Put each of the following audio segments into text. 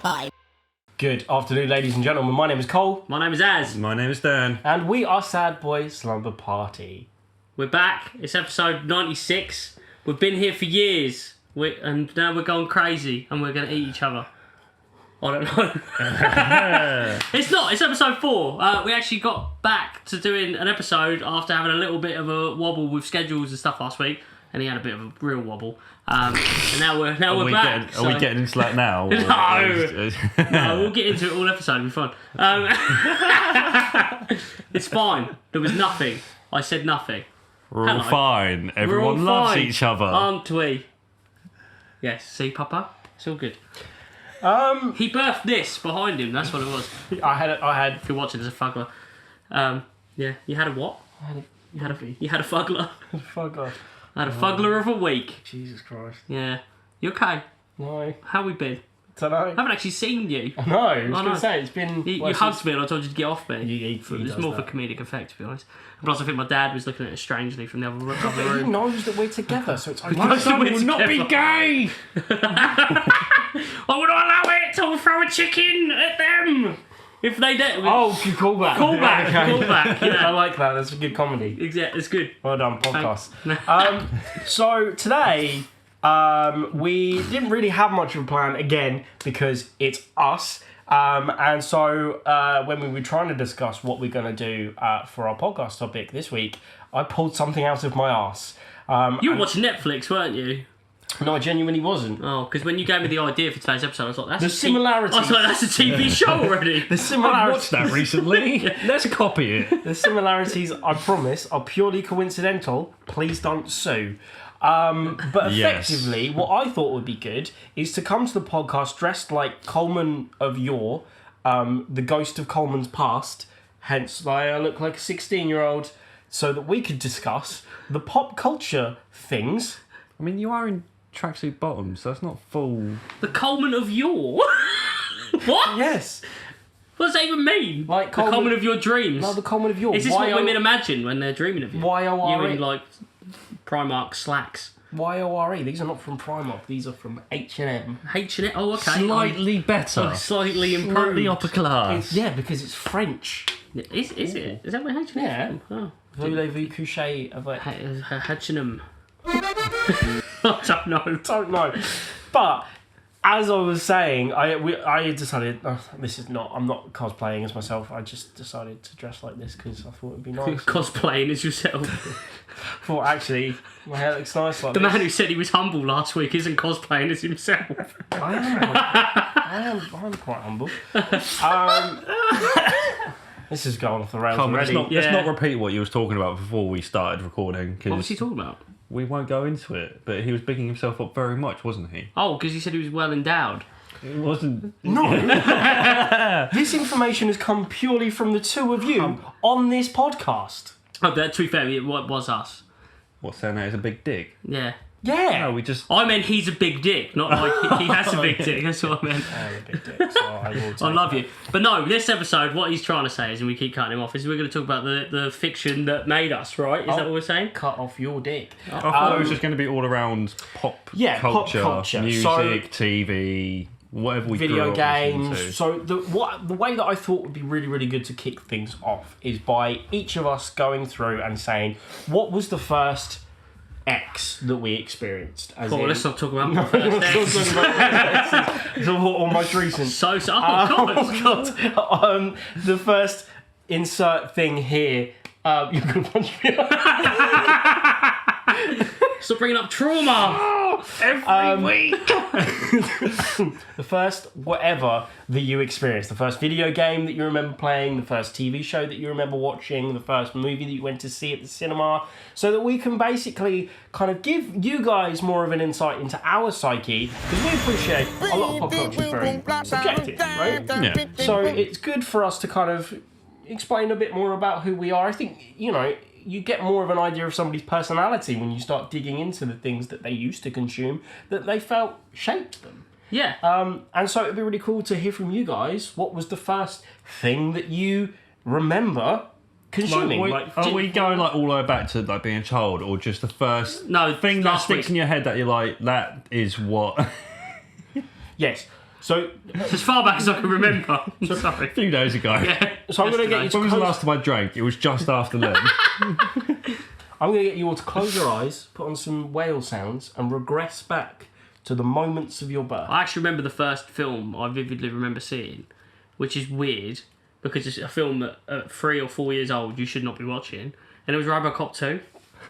time. Good afternoon, ladies and gentlemen. My name is Cole. My name is Az. My name is Dan. And we are Sad Boi Slumber Party. We're back. It's episode 96. We've been here for years. And now we're going crazy and we're going to eat each other. I don't know. It's not. It's episode 4. We actually got back to doing an episode after having a little bit of a wobble with schedules and stuff last week. And he had a bit of a real wobble. And now we're back. Are we getting into that now? No, we'll get into it all episode. It'll be fun. It's fine. There was nothing. I said nothing. We're all fine. Everyone loves each other. Aren't we? Yes. See, Papa? It's all good. He birthed this behind him. That's what it was. I had. If you're watching, there's a fuggler. Yeah. You had a what? You had a fuggler. Fuggler. I had a fuggler of a week. Jesus Christ. Yeah. You okay? No. How we been? Don't know. I haven't actually seen you. No, I was going to say, it's been... You hugged me and I told you to get off me. It's more for comedic effect, to be honest. Plus, I think my dad was looking at it strangely from the other room. He knows that we're together, so it's... My son will not be gay! I would not allow it to throw a chicken at them! If they did... Oh, good callback. Callback, yeah. I like that, that's a good comedy. Exactly, it's good. Well done, podcast. So, today... we didn't really have much of a plan again because it's us. And so when we were trying to discuss what we're going to do for our podcast topic this week, I pulled something out of my arse. You were watching Netflix, weren't you? No, I genuinely wasn't. Oh, because when you gave me the idea for today's episode, I was like, that's the similarities. I was like, that's a TV show already. The similarities. I've watched that recently. Let's copy it. The similarities, I promise, are purely coincidental. Please don't sue. But effectively, what I thought would be good is to come to the podcast dressed like Coleman of yore, the ghost of Coleman's past, hence I look like a 16-year-old, so that we could discuss the pop culture things. I mean, you are in tracksuit bottoms, so that's not full... The Coleman of yore? What? Yes. What does that even mean? Like the Coleman of your dreams? No, the Coleman of yore. Is this what women imagine when they're dreaming of you? Y-O-R-E. You in, like, Primark slacks. Y-O-R-E. These are not from Primark. These are from H&M. H&M? Oh, okay. Slightly better. Slightly improved. The upper class. Yeah, because it's French. Is it? Is that where H&M is from? Oh. Voulez-vous coucher avec... H&M. I don't know. But as I was saying, I decided I'm not cosplaying as myself. I just decided to dress like this because I thought it'd be nice. Cosplaying as yourself. Thought actually my hair looks nice like the man who said he was humble last week isn't cosplaying as himself. I'm quite humble. This is going off the rails already. Let's not repeat what you was talking about before we started recording. What was he talking about? We won't go into it, but he was bigging himself up very much, wasn't he? Oh, because he said he was well endowed. It wasn't... No! This information has come purely from the two of you on this podcast. Oh, but to be fair, it was us. What, saying that is a big dick? Yeah. Yeah! No, we just... I meant he's a big dick, not like he has a big dick. That's what I meant. I'm a big dick, so I will take I love you. But no, this episode, what he's trying to say is, and we keep cutting him off, is we're going to talk about the fiction that made us, right? Is that what we're saying? Cut off your dick. I thought it was just going to be all around pop culture, music, TV, whatever we video grew up games. into. So the way that I thought would be really, really good to kick things off is by each of us going through and saying, what was the first X that we experienced? Let's not talk about my first X. It's all most recent. God. The first insert thing here. You're going to punch me. Stop bringing up trauma every week. The first whatever that you experienced, the first video game that you remember playing, the first TV show that you remember watching, the first movie that you went to see at the cinema, so that we can basically kind of give you guys more of an insight into our psyche, because we appreciate a lot of pop culture is very subjective, right? Yeah. So it's good for us to kind of explain a bit more about who we are. I think, you get more of an idea of somebody's personality when you start digging into the things that they used to consume that they felt shaped them. Yeah. And so it'd be really cool to hear from you guys. What was the first thing that you remember consuming? Are we going like all the way back to like being a child, or just the first thing that sticks in your head that you're like, that is what? Yes. So as far back as I can remember. Sorry. A few days ago. Yeah. So I'm going to get you to When was the last time I drank? It was just after then. I'm going to get you all to close your eyes, put on some whale sounds, and regress back to the moments of your birth. I actually remember the first film I vividly remember seeing, which is weird because it's a film that at 3 or 4 years old you should not be watching, and it was RoboCop 2.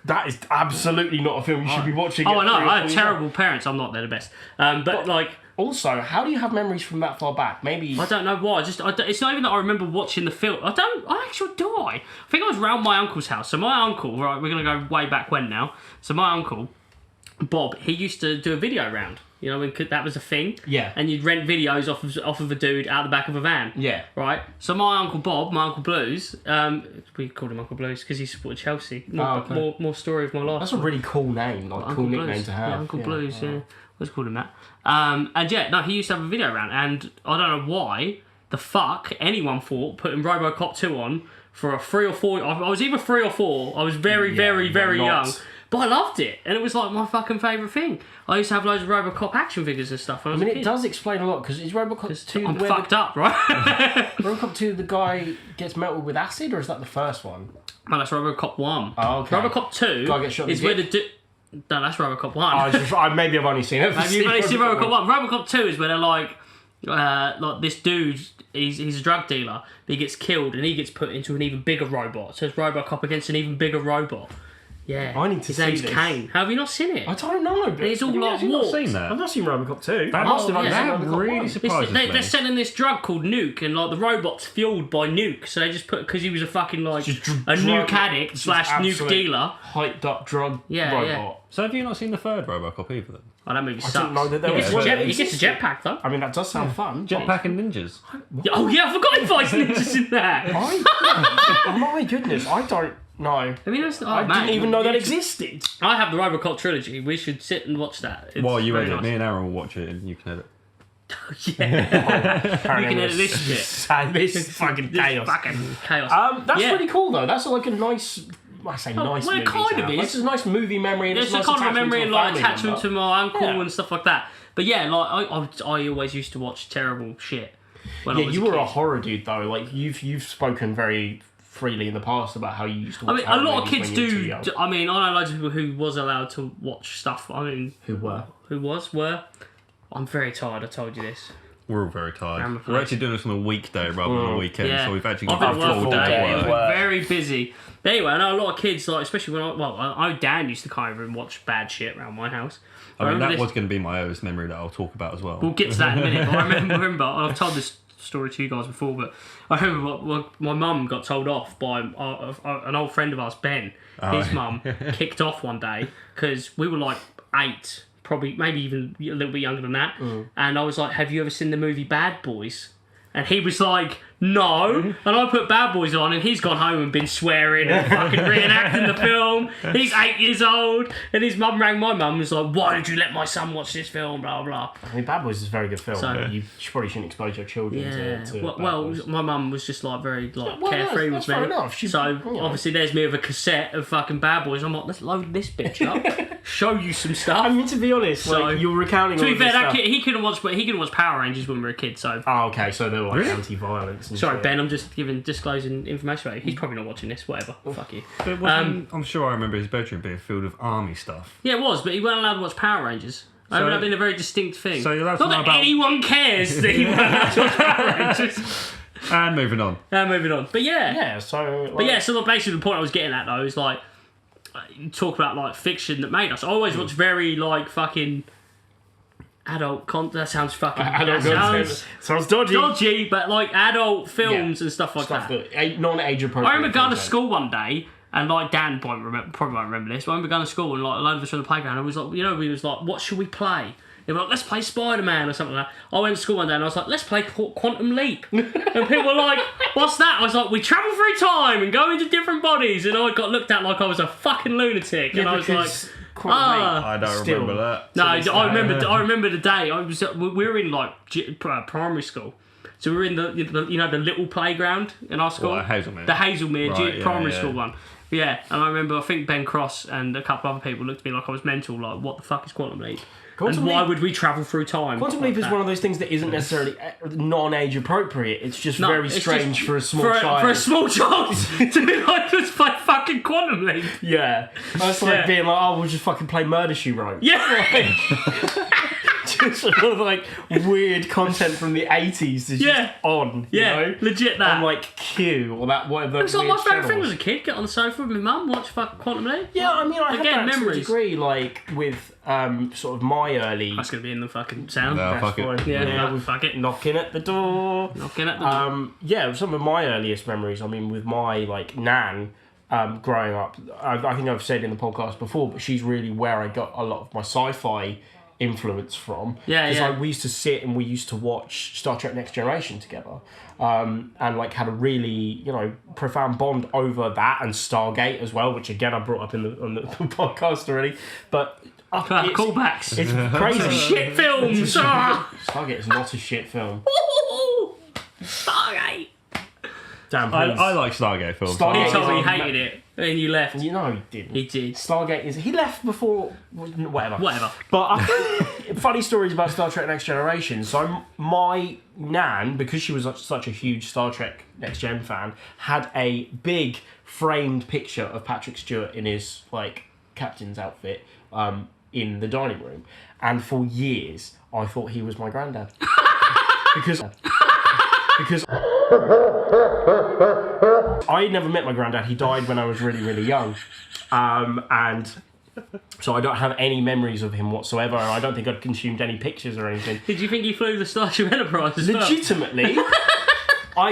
That is absolutely not a film you should be watching. Oh, I know. I have terrible parents. I'm not. They're the best. But like. Also, how do you have memories from that far back? Maybe I don't know why. It's not even that I remember watching the film. I actually do. I think I was round my uncle's house. So my uncle, right? We're gonna go way back when now. So my uncle, Bob, he used to do a video round. You know, when that was a thing. Yeah. And you'd rent videos off of a dude out the back of a van. Yeah. Right. So my uncle Bob, my uncle Blues, we called him Uncle Blues because he supported Chelsea. More story of my life. That's a really cool name, like cool nickname Blues. to have. Yeah, Uncle Blues. Yeah. Let's call him that. And yeah, no, he used to have a video round, and I don't know why the fuck anyone thought putting RoboCop 2 on for a 3 or 4. I was either 3 or 4. I was very young. But I loved it, and it was like my fucking favourite thing. I used to have loads of RoboCop action figures and stuff. When I mean, it does explain a lot, because is RoboCop 2... I'm fucked up, right? RoboCop 2, the guy gets melted with acid, or is that the first one? No, that's RoboCop 1. Oh, okay. RoboCop 2 guy gets shot in is the where the... No, that's RoboCop 1. Maybe I've only seen it. You've only seen RoboCop 1. RoboCop 2 is where they're like this dude, he's a drug dealer, but he gets killed, and he gets put into an even bigger robot. So it's RoboCop against an even bigger robot. Yeah. I need to see this. His name's Kane. How have you not seen it? I don't know, but... It's all like I've not seen that. I've not seen RoboCop 2. That must have yeah. only seen That RoboCop really 1. surprises me. They're selling this drug called Nuke, and like the robot's fueled by Nuke, so they just put, because he was a fucking like a nuke addict / nuke dealer, hyped up drug robot. Yeah. So have you not seen the third RoboCop either then? Oh, that movie sucks. I didn't know that there was He gets a jetpack though. I mean, that does sound fun. Jetpack and ninjas. Oh yeah, I forgot he fights ninjas in that. Oh my goodness, I don't know. I mean, I didn't even know that existed. I have the RoboCop trilogy. We should sit and watch that. It's While you very edit, nice. me and Aaron will watch it and you can edit. Yeah. You can edit this shit. This is fucking chaos. Fucking chaos. That's pretty cool though. That's like a nice... I say nice well, movie. it kind of is. It's a nice movie memory. It's nice a kind of memory and like attachment to my uncle Yeah. and stuff like that. But yeah, like I always used to watch terrible shit. When I was you were kid. a horror dude though. Like you've spoken very freely in the past about how you used to watch I mean, a lot of horror kids movies when you do. were too young. I mean, I know loads of people who was allowed to watch stuff. I mean, Who were? were. I'm very tired. I told you this. We're all very tired. I'm We're actually doing this on a weekday rather than a weekend, Yeah. so we've actually I've got been a full working all day day. of work. Very busy. But anyway, I know a lot of kids, like especially when I know Dan used to come over and watch bad shit around my house. I mean, that this- was going to be my earliest memory that I'll talk about as well. We'll get to that in a minute. But I remember I've told this story to you guys before, but I remember my mum got told off by an old friend of ours, Ben. His mum kicked off one day because we were like 8, probably maybe even a little bit younger than that. And I was like, "Have you ever seen the movie Bad Boys?" And he was like, "No." And I put Bad Boys on, and he's gone home and been swearing and fucking reenacting the film. He's 8 years old, and his mum rang my mum and was like, "Why did you let my son watch this film?" Blah blah. I mean, Bad Boys is a very good film. So- but you probably shouldn't expose your children to Bad well, Boys. my mum was just like very like Well, carefree that's with fair me. enough. So obviously there's me with a cassette of fucking Bad Boys. I'm like, let's load this bitch up, show you some stuff. I mean, to be honest, So- like you're recounting. To all be of fair, this that stuff. kid, he couldn't watch Power Rangers when we were a kid. So Oh, okay. So they were like anti-violence. And sorry, shit. Ben. I'm just disclosing information about you. He's probably not watching this. Whatever. Fuck you. But I'm sure I remember his bedroom being filled with army stuff. Yeah, it was, but he weren't allowed to watch Power Rangers. I remember that being a very distinct thing. So you're allowed to not know that about- anyone cares that he weren't allowed to watch Power Rangers. And moving on. Moving on. But yeah. Yeah. So. Like, But yeah, so basically the point I was getting at though is like, you talk about like fiction that made us. I always watch very like fucking adult content. That sounds fucking Adult that sounds dodgy. dodgy, but like adult films and stuff like Stuff that. that non-age appropriate. I remember going to content. school one day. And like Dan probably won't remember this, but I remember going to school and like a load of us were on the playground and we was like, we was like, what should we play? They were like, let's play Spider-Man or something like that. I went to school one day and I was like, let's play Quantum Leap. And people were like, what's that? I was like, we travel through time and go into different bodies. And I got looked at like I was a fucking lunatic. Yeah, and I was like, because Quantum Leap I don't still- remember that. no, this I day. remember the day. We were in like primary school. So we were in the the little playground in our school. What, Hazelmere? The Hazelmere Right, yeah, primary yeah. school one. Yeah, and I remember, I think Ben Cross and a couple other people looked at me like I was mental, like, what the fuck is Quantum Leap? And why would we travel through time? Quantum Leap is one of those things that isn't necessarily non-age appropriate. It's just very strange for a small child. For a small child to be like, let's play fucking Quantum Leap. Yeah. That's like being like, oh, we'll just fucking play Murder, She Wrote. Yeah. Just sort of like weird content from the 80s is just on, you know? Legit that. On like Q or that whatever. It's not my favourite thing as a kid. Get on the sofa with my mum, watch fucking Quantum Leap. Yeah, I mean, I had that memories. to a degree, like with sort of my early. That's gonna be in the fucking sound. No, That's fuck it. fine. Yeah, fuck it. Knocking at the door. Knocking at the door. Yeah, some of my earliest memories. I mean, with my like nan. Growing up, I think I've said in the podcast before, but she's really where I got a lot of my sci-fi influence from. Because like, we used to sit and we used to watch Star Trek Next Generation together, and like had a really profound bond over that and Stargate as well, which again I brought up on the podcast already. But callbacks. It's crazy. Shit films. Stargate is not a shit film. Stargate. Damn, I like Stargate films. He told me he hated it, and you left. You know he didn't. He did. Stargate is... He left before... Whatever. But funny stories about Star Trek Next Generation. So my nan, because she was such a huge Star Trek Next Gen fan, had a big framed picture of Patrick Stewart in his like captain's outfit in the dining room. And for years, I thought he was my granddad. Because I never met my granddad. He died when I was really, really young. And so I don't have any memories of him whatsoever. I don't think I'd consumed any pictures or anything. Did you think he flew the Starship Enterprise as well? Legitimately.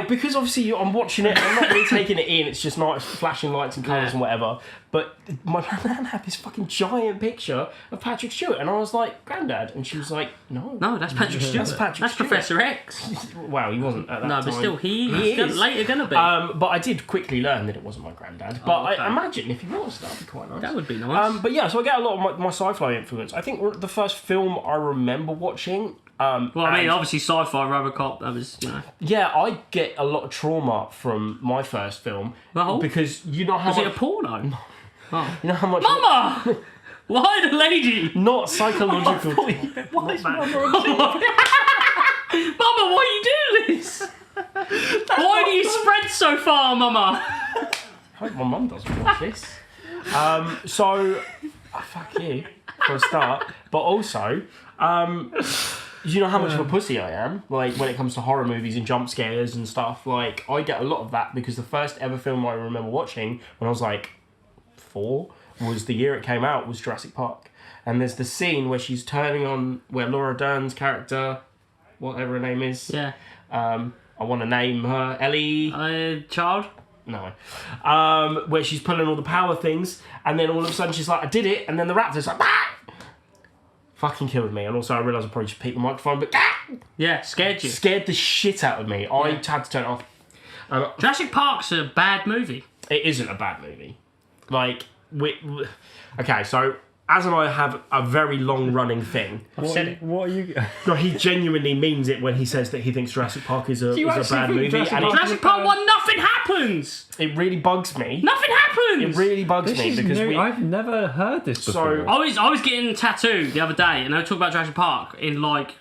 Because obviously I'm watching it, I'm not really taking it in, it's just nice flashing lights and colours and whatever. But my nan had this fucking giant picture of Patrick Stewart, and I was like, Granddad, and she was like, no, that's Patrick Stewart. That's Professor X. Well, he wasn't at that time. No, but still, he is later going to be. But I did quickly learn that it wasn't my granddad. But I imagine if he was, that'd be quite nice. That would be nice. But yeah, so I get a lot of my sci-fi influence. I think the first film I remember watching. Well, I mean, obviously, sci-fi, Robocop. That was, Yeah, I get a lot of trauma from my first film because you know how was it a porno? No. Oh. You know how much. Mama, why the lady? Not psychological. Why is Mama? Mama, why are you doing this? Why do you spread so far, Mama? I hope my mum doesn't watch this. Fuck you for a start, but also. You know how much of a pussy I am, like when it comes to horror movies and jump scares and stuff. Like I get a lot of that because the first ever film I remember watching when I was like 4 was the year it came out, was Jurassic Park. And there's the scene where she's turning on where Laura Dern's character, whatever her name is. Yeah. I want to name her Ellie. Child. No. Where she's pulling all the power things, and then all of a sudden she's like, I did it, and then the raptor's like, ah! Fucking killed me. And also I realised I probably just peaked the microphone, but yeah, scared you. Scared the shit out of me. I had to turn it off. Jurassic Park's a bad movie. It isn't a bad movie. Like, okay, so Az and I have a very long-running thing. What are you... No, he genuinely means it when he says that he thinks Jurassic Park is a bad movie. Jurassic Park 1, nothing happens! It really bugs me. Nothing happens! It really bugs me because I've never heard this before. So, I was getting a tattoo the other day, and they were talking about Jurassic Park in like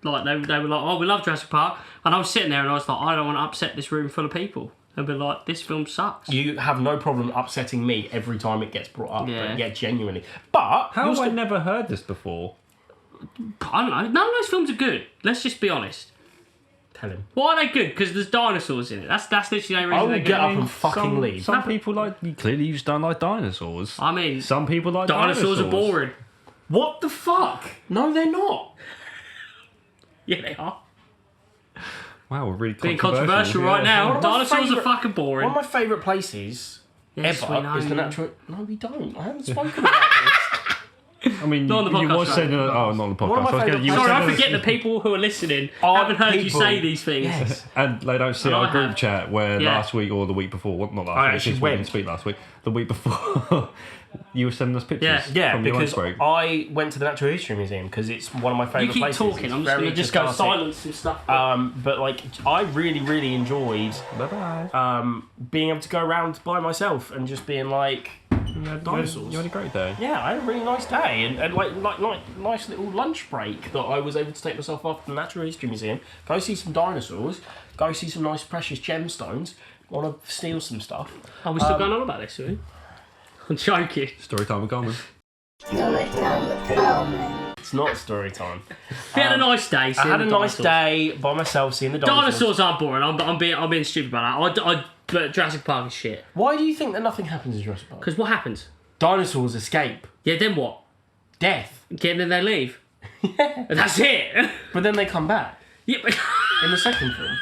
they were like, oh, we love Jurassic Park, and I was sitting there and I was like, I don't want to upset this room full of people. And be like, this film sucks. You have no problem upsetting me every time it gets brought up. Yeah, but genuinely. But how have I never heard this before? I don't know. None of those films are good. Let's just be honest. Tell him. Why are they good? Because there's dinosaurs in it. That's literally the only reason. I will get up and fucking leave. Some people clearly you just don't like dinosaurs. I mean, some people like dinosaurs. Are boring. What the fuck? No, they're not. Yeah, they are. Wow, we're really being controversial right now. Dinosaurs are fucking boring. One of my favourite places ever is the natural... No, we don't. I haven't spoken about this. I mean, Not on the you podcast, was saying, not on the podcast. Sorry, I forget the people who are listening haven't heard you say these things. Yes. And they don't see our group chat where last week or the week before, not last week, we didn't speak last week, the week before, you were sending us pictures from your lunch break. I went to the Natural History Museum because it's one of my favourite places. You keep talking, I'm just going to just go silence and stuff. But like, I really, really enjoyed being able to go around by myself and just being like, dinosaurs. You had a great day. Yeah, I had a really nice day and like nice little lunch break that I was able to take myself off to the Natural History Museum, go see some dinosaurs, go see some nice precious gemstones, want to steal some stuff. Are we still going on about this, are we? I'm joking. Story time with Coleman. It's not story time. We had a nice day. I had a nice day by myself seeing the dinosaurs. Dinosaurs are boring. I'm being stupid about that. But Jurassic Park is shit. Why do you think that nothing happens in Jurassic Park? Because what happens? Dinosaurs escape. Yeah, then what? Death. Okay, then they leave. Yeah. That's it. But then they come back. Yeah. In the second film.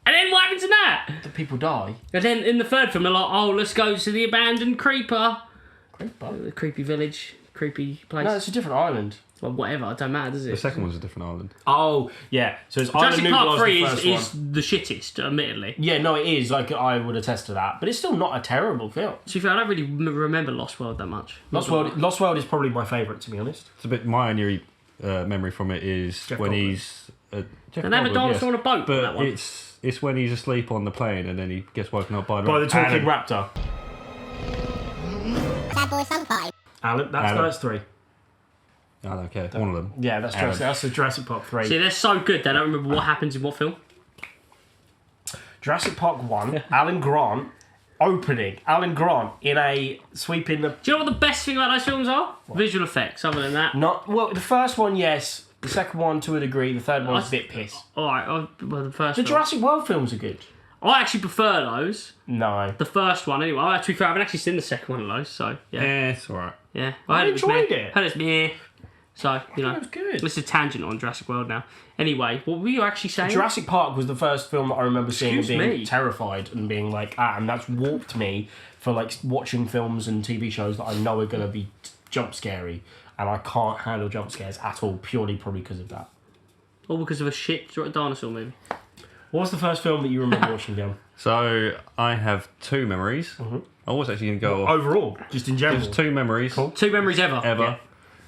And then what happens in that? The people die. And then in the third film, they're like, oh, let's go to the abandoned creeper. Creeper? The creepy village, creepy place. No, it's a different island. Well, whatever, it don't matter, does it? The second one's a different island. Oh, yeah. So it's Jurassic Park 3 is the shittest, admittedly. Yeah, no, it is. Like, I would attest to that. But it's still not a terrible film. To be fair, I don't really remember Lost World that much. Lost World is probably my favourite, to be honest. It's a bit... My only memory from it is Jeff when Goldblum. He's... and they have a dinosaur on a boat. But that one. it's when he's asleep on the plane and then he gets woken up by the talking raptor. Boi Slumber Party. Alan, that's 3. I don't care. One of them. Yeah, that's the Jurassic Park 3. See, they're so good, they don't remember what happens in what film. Jurassic Park 1, Alan Grant opening. Alan Grant in a sweeping the... Do you know what the best thing about those films are? What? Visual effects, other than that. Well, the first one, yes. The second one, to a degree. The third one's a bit piss. Alright, well, the first The one. Jurassic World films are good. I actually prefer those. No. The first one, anyway. I actually, I haven't actually seen the second one of those, so yeah. Yeah, it's alright. Yeah. I enjoyed it. Heard it's meh. So, you know. It was good. This is a tangent on Jurassic World now. Anyway, what were you actually saying? Jurassic Park was the first film that I remember seeing and being me. terrified and being like, and that's warped me for like watching films and TV shows that I know are going to be jump scary, and I can't handle jump scares at all, purely probably because of that. All because of a shit dinosaur movie. What was the first film that you remember watching, Gil? So I have 2 memories. Mm-hmm. I was actually going to go overall, just in general. Just 2 memories. Cool. 2 memories ever. Yeah.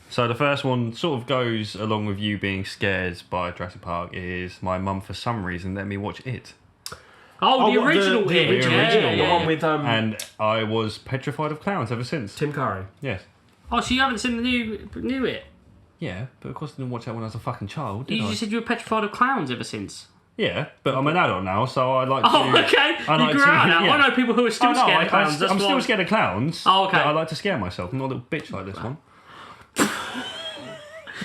So the first one sort of goes along with you being scared by Jurassic Park is my mum for some reason let me watch It. Oh, the original the original, the one with and I was petrified of clowns ever since. Tim Curry. Yes. Oh, so you haven't seen the new It? Yeah, but of course I didn't watch that when I was a fucking child, did You I? just said you were petrified of clowns ever since. Yeah, but I'm an adult now, so I like to... Oh, okay. You grew out now. Yeah. I know people who are still scared of clowns. I'm still scared of clowns. Oh, okay. But I like to scare myself. I'm not a little bitch like this one.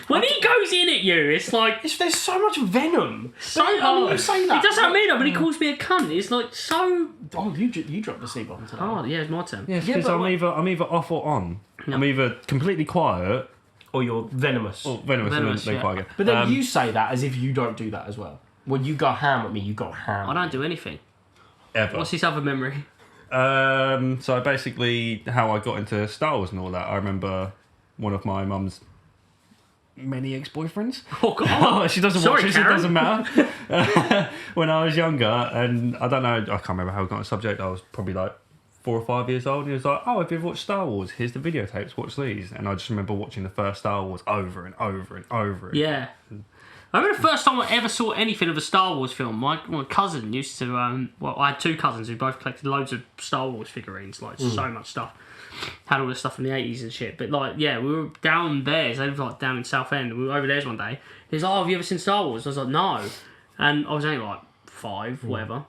When he goes in at you, it's like... There's so much venom. So you say that. It does sound mean though, when he calls me a cunt. It's like so... Oh, you dropped the C-bomb today. Oh, yeah, it's my turn. Yeah, because I'm either off or on. No. I'm either completely quiet... Or you're venomous. Or venomous, then quiet again. But then you say that as if you don't do that as well. When you go ham at me, you go ham. I don't do anything. Ever. What's this other memory? So basically, how I got into Star Wars and all that, I remember one of my mum's many ex-boyfriends. Oh, God. She doesn't Sorry, watch it, Karen. it doesn't matter. When I was younger, and I don't know, I can't remember how we got on the subject, I was probably like 4 or 5 years old, and he was like, oh, if you've watched Star Wars, here's the videotapes, watch these. And I just remember watching the first Star Wars over and over and over again. Yeah. I remember the first time I ever saw anything of a Star Wars film. My cousin used to, I had 2 cousins who both collected loads of Star Wars figurines, like so much stuff. Had all this stuff from the 80s and shit. But like, yeah, we were down there, so they lived like down in Southend, and we were over there one day. He was like, oh, have you ever seen Star Wars? I was like, no. And I was only like 5, whatever.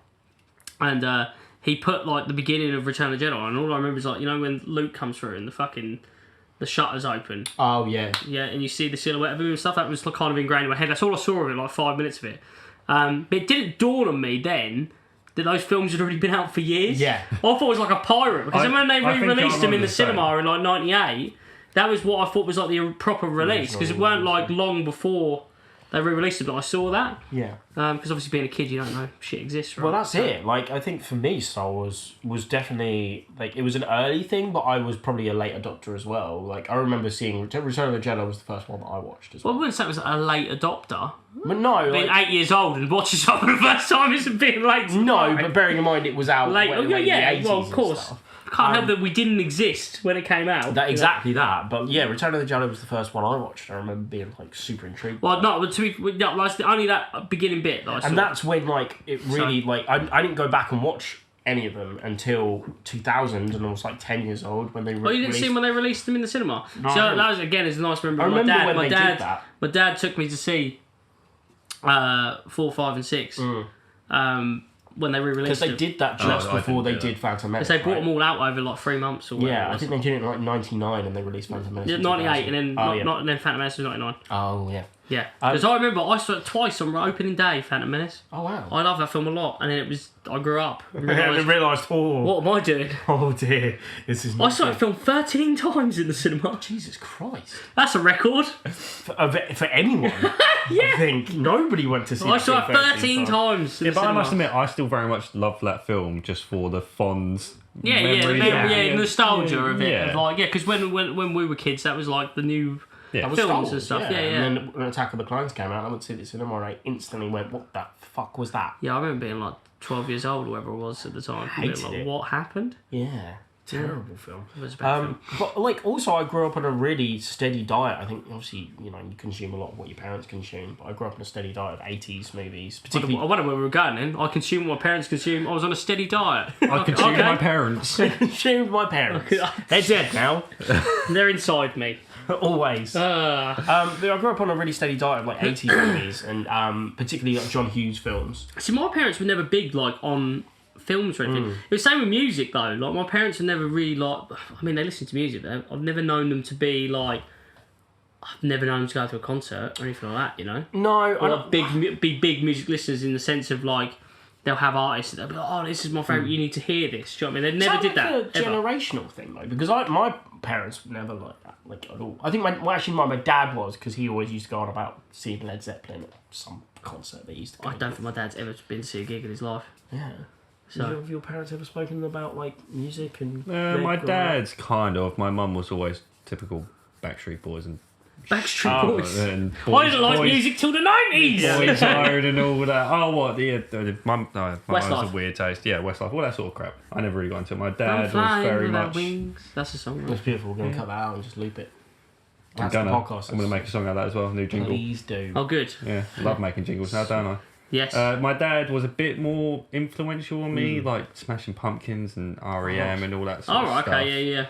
And he put like the beginning of Return of the Jedi on, and all I remember is like, you know, when Luke comes through and the shutters open. Oh, yeah. Yeah, and you see the silhouette of him and stuff. That was kind of ingrained in my head. That's all I saw of it, like 5 minutes of it. But it didn't dawn on me then that those films had already been out for years. Yeah. I thought it was like a pirate. Because when they re-released them in the cinema in like 98, that was what I thought was like the proper release. Because it weren't like long before they re-released it, but I saw that. Yeah. Because obviously being a kid, you don't know shit exists, right? Well, that's it. Like, I think for me, Star Wars was definitely, like, it was an early thing, but I was probably a late adopter as well. Like, I remember seeing Return of the Jedi was the first one that I watched as well. Well, I wouldn't say it was a late adopter. But no, Being like, 8 years old and watching something for the first time isn't being late. no, but bearing in mind it was out Late. when, Oh, yeah, in the 80s well, of and course. stuff. Can't help that we didn't exist when it came out. That exactly that, but yeah, Return of the Jedi was the first one I watched. I remember being like super intrigued. Well, no, but that's only that beginning bit that I saw. And that's when like it really like I didn't go back and watch any of them until 2000, and I was like 10 years old when they. Oh, you didn't see them when they released them in the cinema. No, So that was again is a nice memory. I remember my dad, when my they dad, did that. My dad took me to see 4, 5, and 6. When they re-released Because they them. did that just I before didn't they do did Phantom Menace. Because they brought right? them all out over like 3 months or whatever. Yeah, it I was. think they did it in like 99 and they released Phantom Menace. Yeah, in 98 and 2000. then and then Phantom Menace was 99. Oh yeah. Yeah, because I remember I saw it twice on opening day. Phantom Menace. Oh wow. I love that film a lot, and then I grew up and I realised, realised, what am I doing? oh dear, this is. I Not saw that film 13 times in the cinema. Jesus Christ. That's a record. For anyone, I think nobody went to see. I it saw it 13 times. times in Yeah, the but I cinema. must admit, I still very much love that film just for the fond Yeah, memories. nostalgia of it. Yeah. Of like, because when we were kids, that was like the new Yeah. That was films Star and Wars, stuff. Yeah, yeah. And then when Attack of the Clones came out, I went to see it at the cinema and I instantly went, what the fuck was that? Yeah, I remember being like 12 years old, or whatever it was at the time. Hated Being like, it. what happened? Yeah. Terrible film. It was a bad film. But like also I grew up on a really steady diet. I think obviously, you consume a lot of what your parents consume, but I grew up on a steady diet of 80s movies, I particularly wonder where we were going then. I consumed what my parents consumed. I was on a steady diet. I consumed Okay. my parents. consumed my parents. Okay. They're dead now. They're inside me. Always. But I grew up on a really steady diet of like 80s movies and particularly like John Hughes films. See, my parents were never big like on films or anything. It was the same with music though. Like my parents were never really like. I mean, they listened to music. But I've never known them to be like. I've never known them to go to a concert or anything like that. You know. No, I Or don't. like big music listeners in the sense of like. They'll have artists that they'll be like, oh, this is my favourite, you need to hear this. Do you know what I mean? They never did that. Is that like a ever. generational thing though? Because my parents were never like that, like at all. I think my dad was, because he always used to go on about seeing Led Zeppelin at some concert they used to go I don't think my dad's ever been to see a gig in his life. Yeah. So- Have your parents ever spoken about like music and? My Rick or- dad's kind of. My mum was always typical Backstreet Boys and Backstreet Boys. and I didn't like music till the 90s! Boys Iron and all that. Oh, what the mum? No, my mum Westlife. has a weird taste. Yeah, Westlife, all that sort of crap. I never really got into it. My I'm dad was flying very without much. wings. That's a song. It's Right? beautiful. We're gonna cut that out and just loop it. I'm That's the gonna. podcast. I'm gonna make a song out of that as well. New jingle. Please do. Oh, good. Yeah, love making jingles now, don't I? Yes. My dad was a bit more influential on me, like Smashing Pumpkins and REM and all that sort oh, of right, stuff. okay, yeah.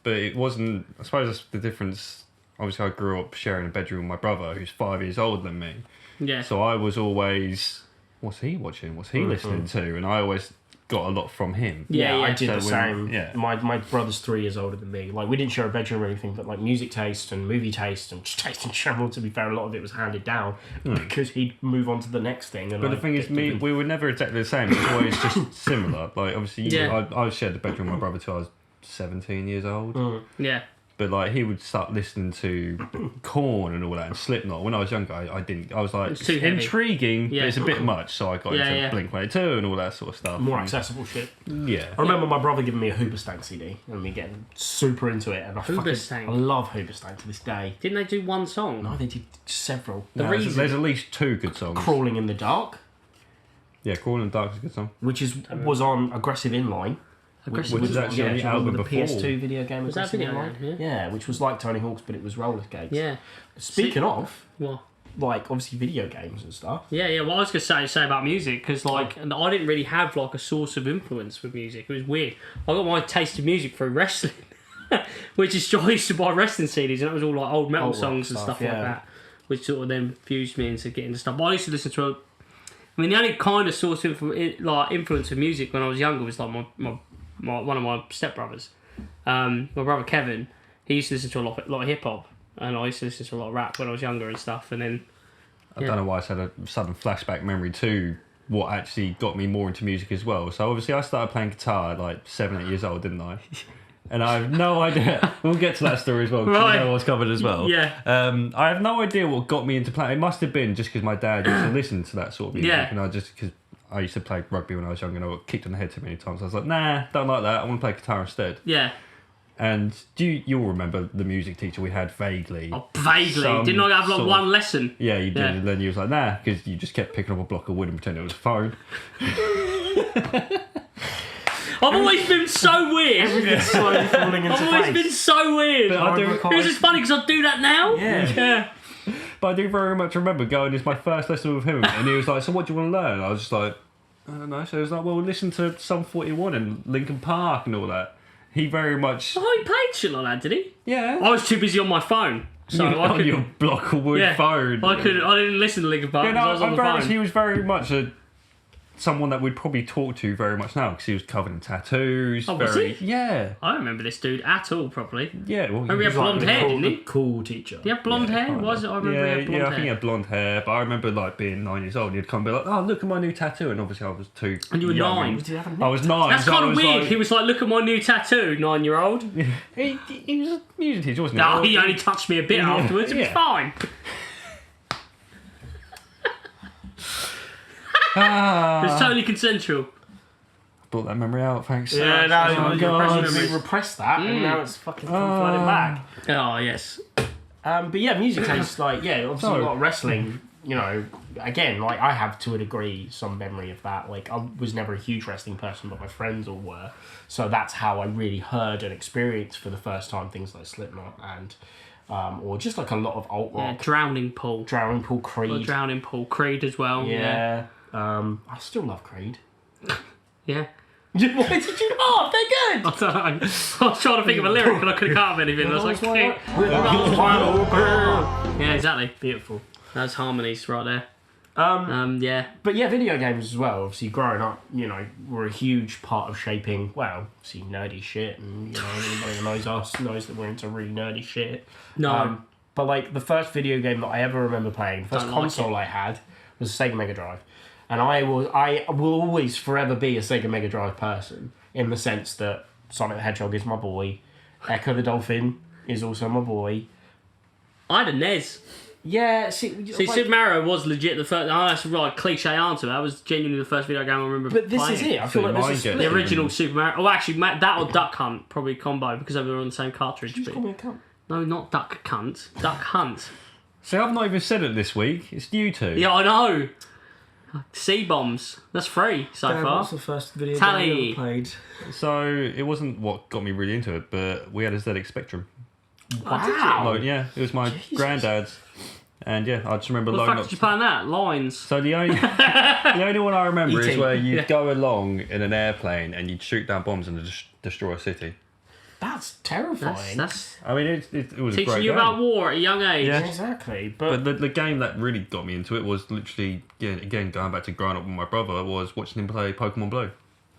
But it wasn't. I suppose that's the difference. Obviously, I grew up sharing a bedroom with my brother, who's 5 years older than me. Yeah. So I was always, what's he watching? What's he listening to? And I always got a lot from him. Yeah, I did So the when- same. yeah. My brother's 3 years older than me. Like we didn't share a bedroom or anything, but like music taste and movie taste and just taste in general. To be fair, a lot of it was handed down because he'd move on to the next thing. And But the I'd thing is, get given- we were never exactly the same. It was always just similar. Like, obviously, Yeah. I shared the bedroom with my brother till I was 17 years old. Yeah. But like he would start listening to Korn and all that and Slipknot. When I was younger, I didn't. I was like, It's too it's heavy. intriguing, Yeah. but it's a bit much. So I got Yeah, into yeah. Blink-182 and all that sort of stuff. more And- accessible shit. Yeah. I remember my brother giving me a Hoobastank CD and me getting super into it. And I Hoobastank? love Hoobastank to this day. Didn't they do one song? No, they did several. The No, reason. there's at least 2 good songs. Crawling in the Dark, Yeah, Crawling in the Dark is a good song. which was on Aggressive Inline. Aggressive which is Inline. actually on do the you remember album the before. PS2 video game Was that Aggressive video Inline? game? Yeah, which was like Tony Hawk's, but it was roller skates. Yeah. Speaking of, Well. like obviously video games and stuff. Yeah, yeah. Well, I was gonna say about music because like and I didn't really have like a source of influence with music. It was weird. I got my taste of music through wrestling, which is I used to buy wrestling CDs and it was all like old metal Old rock songs and stuff, stuff like yeah. that, which sort of then fused me into getting into stuff. But I used to listen to. I mean, the only kind of source of influence of music when I was younger was like my one of my stepbrothers, my brother Kevin. He used to listen to a lot of hip hop, and I used to listen to a lot of rap when I was younger and stuff. And then I don't know why I said a sudden flashback memory to what actually got me more into music as well. So obviously I started playing guitar at like 7, 8 years old, didn't I? And I have no idea. We'll get to that story as well, because I know what's covered as well. Yeah. I have no idea what got me into playing. It must have been just because my dad used to listen to that sort of music. Yeah. And because I used to play rugby when I was younger and I got kicked on the head too many times. I was like, nah, don't like that. I want to play guitar instead. Yeah. And you'll remember the music teacher we had vaguely. Oh, vaguely. Didn't I have like one lesson? Yeah, you did. Yeah. And then you was like, nah, because you just kept picking up a block of wood and pretending it was a phone. I've always been so weird. Everything's slowly falling into place. I've always been so weird. It's just funny because I do that now. Yeah. But I do very much remember going, it's my first lesson with him, and he was like, so what do you want to learn? And I was just like, I don't know. So he was like, well, listen to Sum 41 and Linkin Park and all that. He very much... Oh, he played shit like that, did he? Yeah. I was too busy on my phone. So I on your block of wood phone. I didn't listen to Linkin Park because I was on the phone. He was very much someone that we'd probably talk to very much now because he was covered in tattoos. Oh, was he? Yeah. I don't remember this dude at all, probably. Yeah. Well, he had blonde hair, didn't he? Cool teacher. Did he have blonde hair? Was it? I remember he had blonde hair. I think he had blonde hair, but I remember like being 9 years old and he'd come and be like, oh, look at my new tattoo. And obviously I was too And you were young. 9? I was 9. That's kind of weird. He was like, look at my new tattoo, 9-year-old. He was a music teacher, wasn't he? No, he only touched me a bit afterwards. It was fine. It was totally consensual. Brought that memory out, thanks. Yeah, we repressed that, and now it's fucking flooding back. Oh, yes. But yeah, music tastes like, obviously a lot of wrestling, you know, again, like I have to a degree some memory of that. Like I was never a huge wrestling person, but my friends all were. So that's how I really heard and experienced for the first time things like Slipknot and, or just like a lot of alt rock. Yeah, Drowning Pool, Creed. Well, Drowning Pool, Creed as well. Yeah. I still love Creed. Yeah. Why did you laugh? They're good! I don't know. I was trying to think of a lyric and I couldn't come up with anything. I was like, yeah, exactly. Beautiful. Those harmonies right there. Yeah. But yeah, video games as well. Obviously, growing up, you know, were a huge part of shaping, well, obviously nerdy shit. And, you know, anybody who knows us knows that we're into really nerdy shit. No. But like, the first video game that I ever remember playing, the first console I had, was a Sega Mega Drive. And I will always forever be a Sega Mega Drive person in the sense that Sonic the Hedgehog is my boy, Echo the Dolphin is also my boy. I had a NES. Yeah, Super Mario was legit the first. Oh, that's a right cliche answer. That was genuinely the first video game I remember playing. But this is it. I feel like this is split. The original Super Mario. Oh, actually, that or Duck Hunt probably combo because they were on the same cartridge. Did you just call me a cunt? No, not Duck Cunt. Duck Hunt. See, I've not even said it this week. It's you two. Yeah, I know. C-bombs. That's free so far. What's the first video Tally. game you ever played? So it wasn't what got me really into it, but we had a ZX Spectrum. Wow. Like, yeah, it was my granddad's. And yeah, I just remember What the fuck did you play on that? Lines. So the only one I remember is where you'd go along in an airplane and you'd shoot down bombs and destroy a city. That's terrifying. I mean, it was a great teaching you game. about war at a young age. Yeah, exactly. But the game that really got me into it was literally, again, going back to growing up with my brother, was watching him play Pokemon Blue.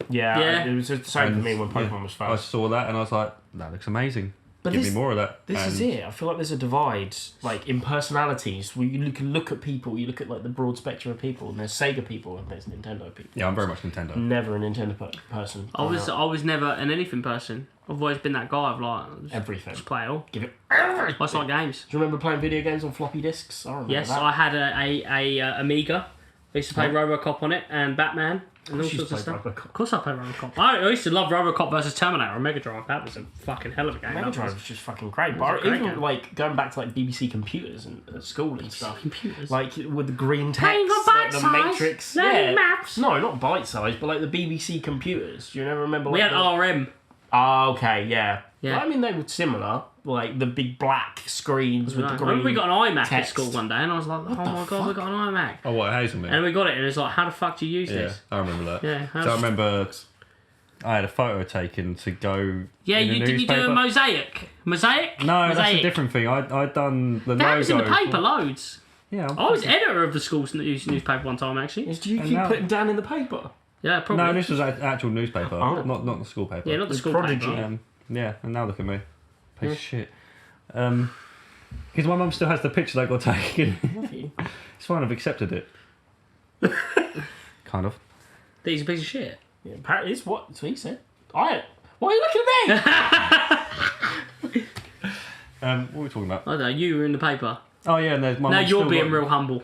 Yeah. It was the same for me when Pokemon was first. I saw that and I was like, that looks amazing. But Give me more of that. This is it. I feel like there's a divide, like in personalities. Where you can look at people. You look at like the broad spectrum of people, and there's Sega people and there's Nintendo people. Yeah, I'm very much Nintendo. Never a Nintendo person. I was never an anything person. I've always been that guy of like everything. Just play it all. Give it everything. I like games. Do you remember playing video games on floppy disks? I remember yes, that. I had a Amiga. I used to play RoboCop on it and Batman. And all sorts of stuff. RoboCop. Of course I played RoboCop. I used to love RoboCop versus Terminator on Mega Drive. That was a fucking hell of a game. Mega Drive was just fucking great. But even like going back to like BBC computers and at school and stuff. Computers. Like with the green text, like the Matrix. Maps. No, not bite size, but like the BBC computers. Do you never remember? We like, had RM. Oh, okay, yeah. Yeah. Well, I mean, they were similar. Like the big black screens with the green. I remember we got an iMac at text. school one day, and I was like, "Oh my god, we got an iMac!" Oh, what, Hazelmere? And we got it, and it was like, "How the fuck do you use this?" I remember that. Yeah. So I remember I had a photo taken to go. Yeah, in did you do a mosaic? Mosaic? No, mosaic. That's a different thing. I'd done the that logo. was in the paper, loads. Yeah. I was editor of the school's newspaper one time, actually. Do you keep putting down in the paper? Yeah, probably. No, this was actual newspaper, not the school paper. Yeah, not the school Prodigy. paper. Yeah, and now look at me. Piece of shit. Because my mum still has the picture that got taken. It's fine, I've accepted it. Kind of. He's a piece of shit. Yeah, apparently it's what he said. Why are you looking at me? What were we talking about? I don't know, you were in the paper. Oh yeah, and there's my Now mum's you're still being got- real humble.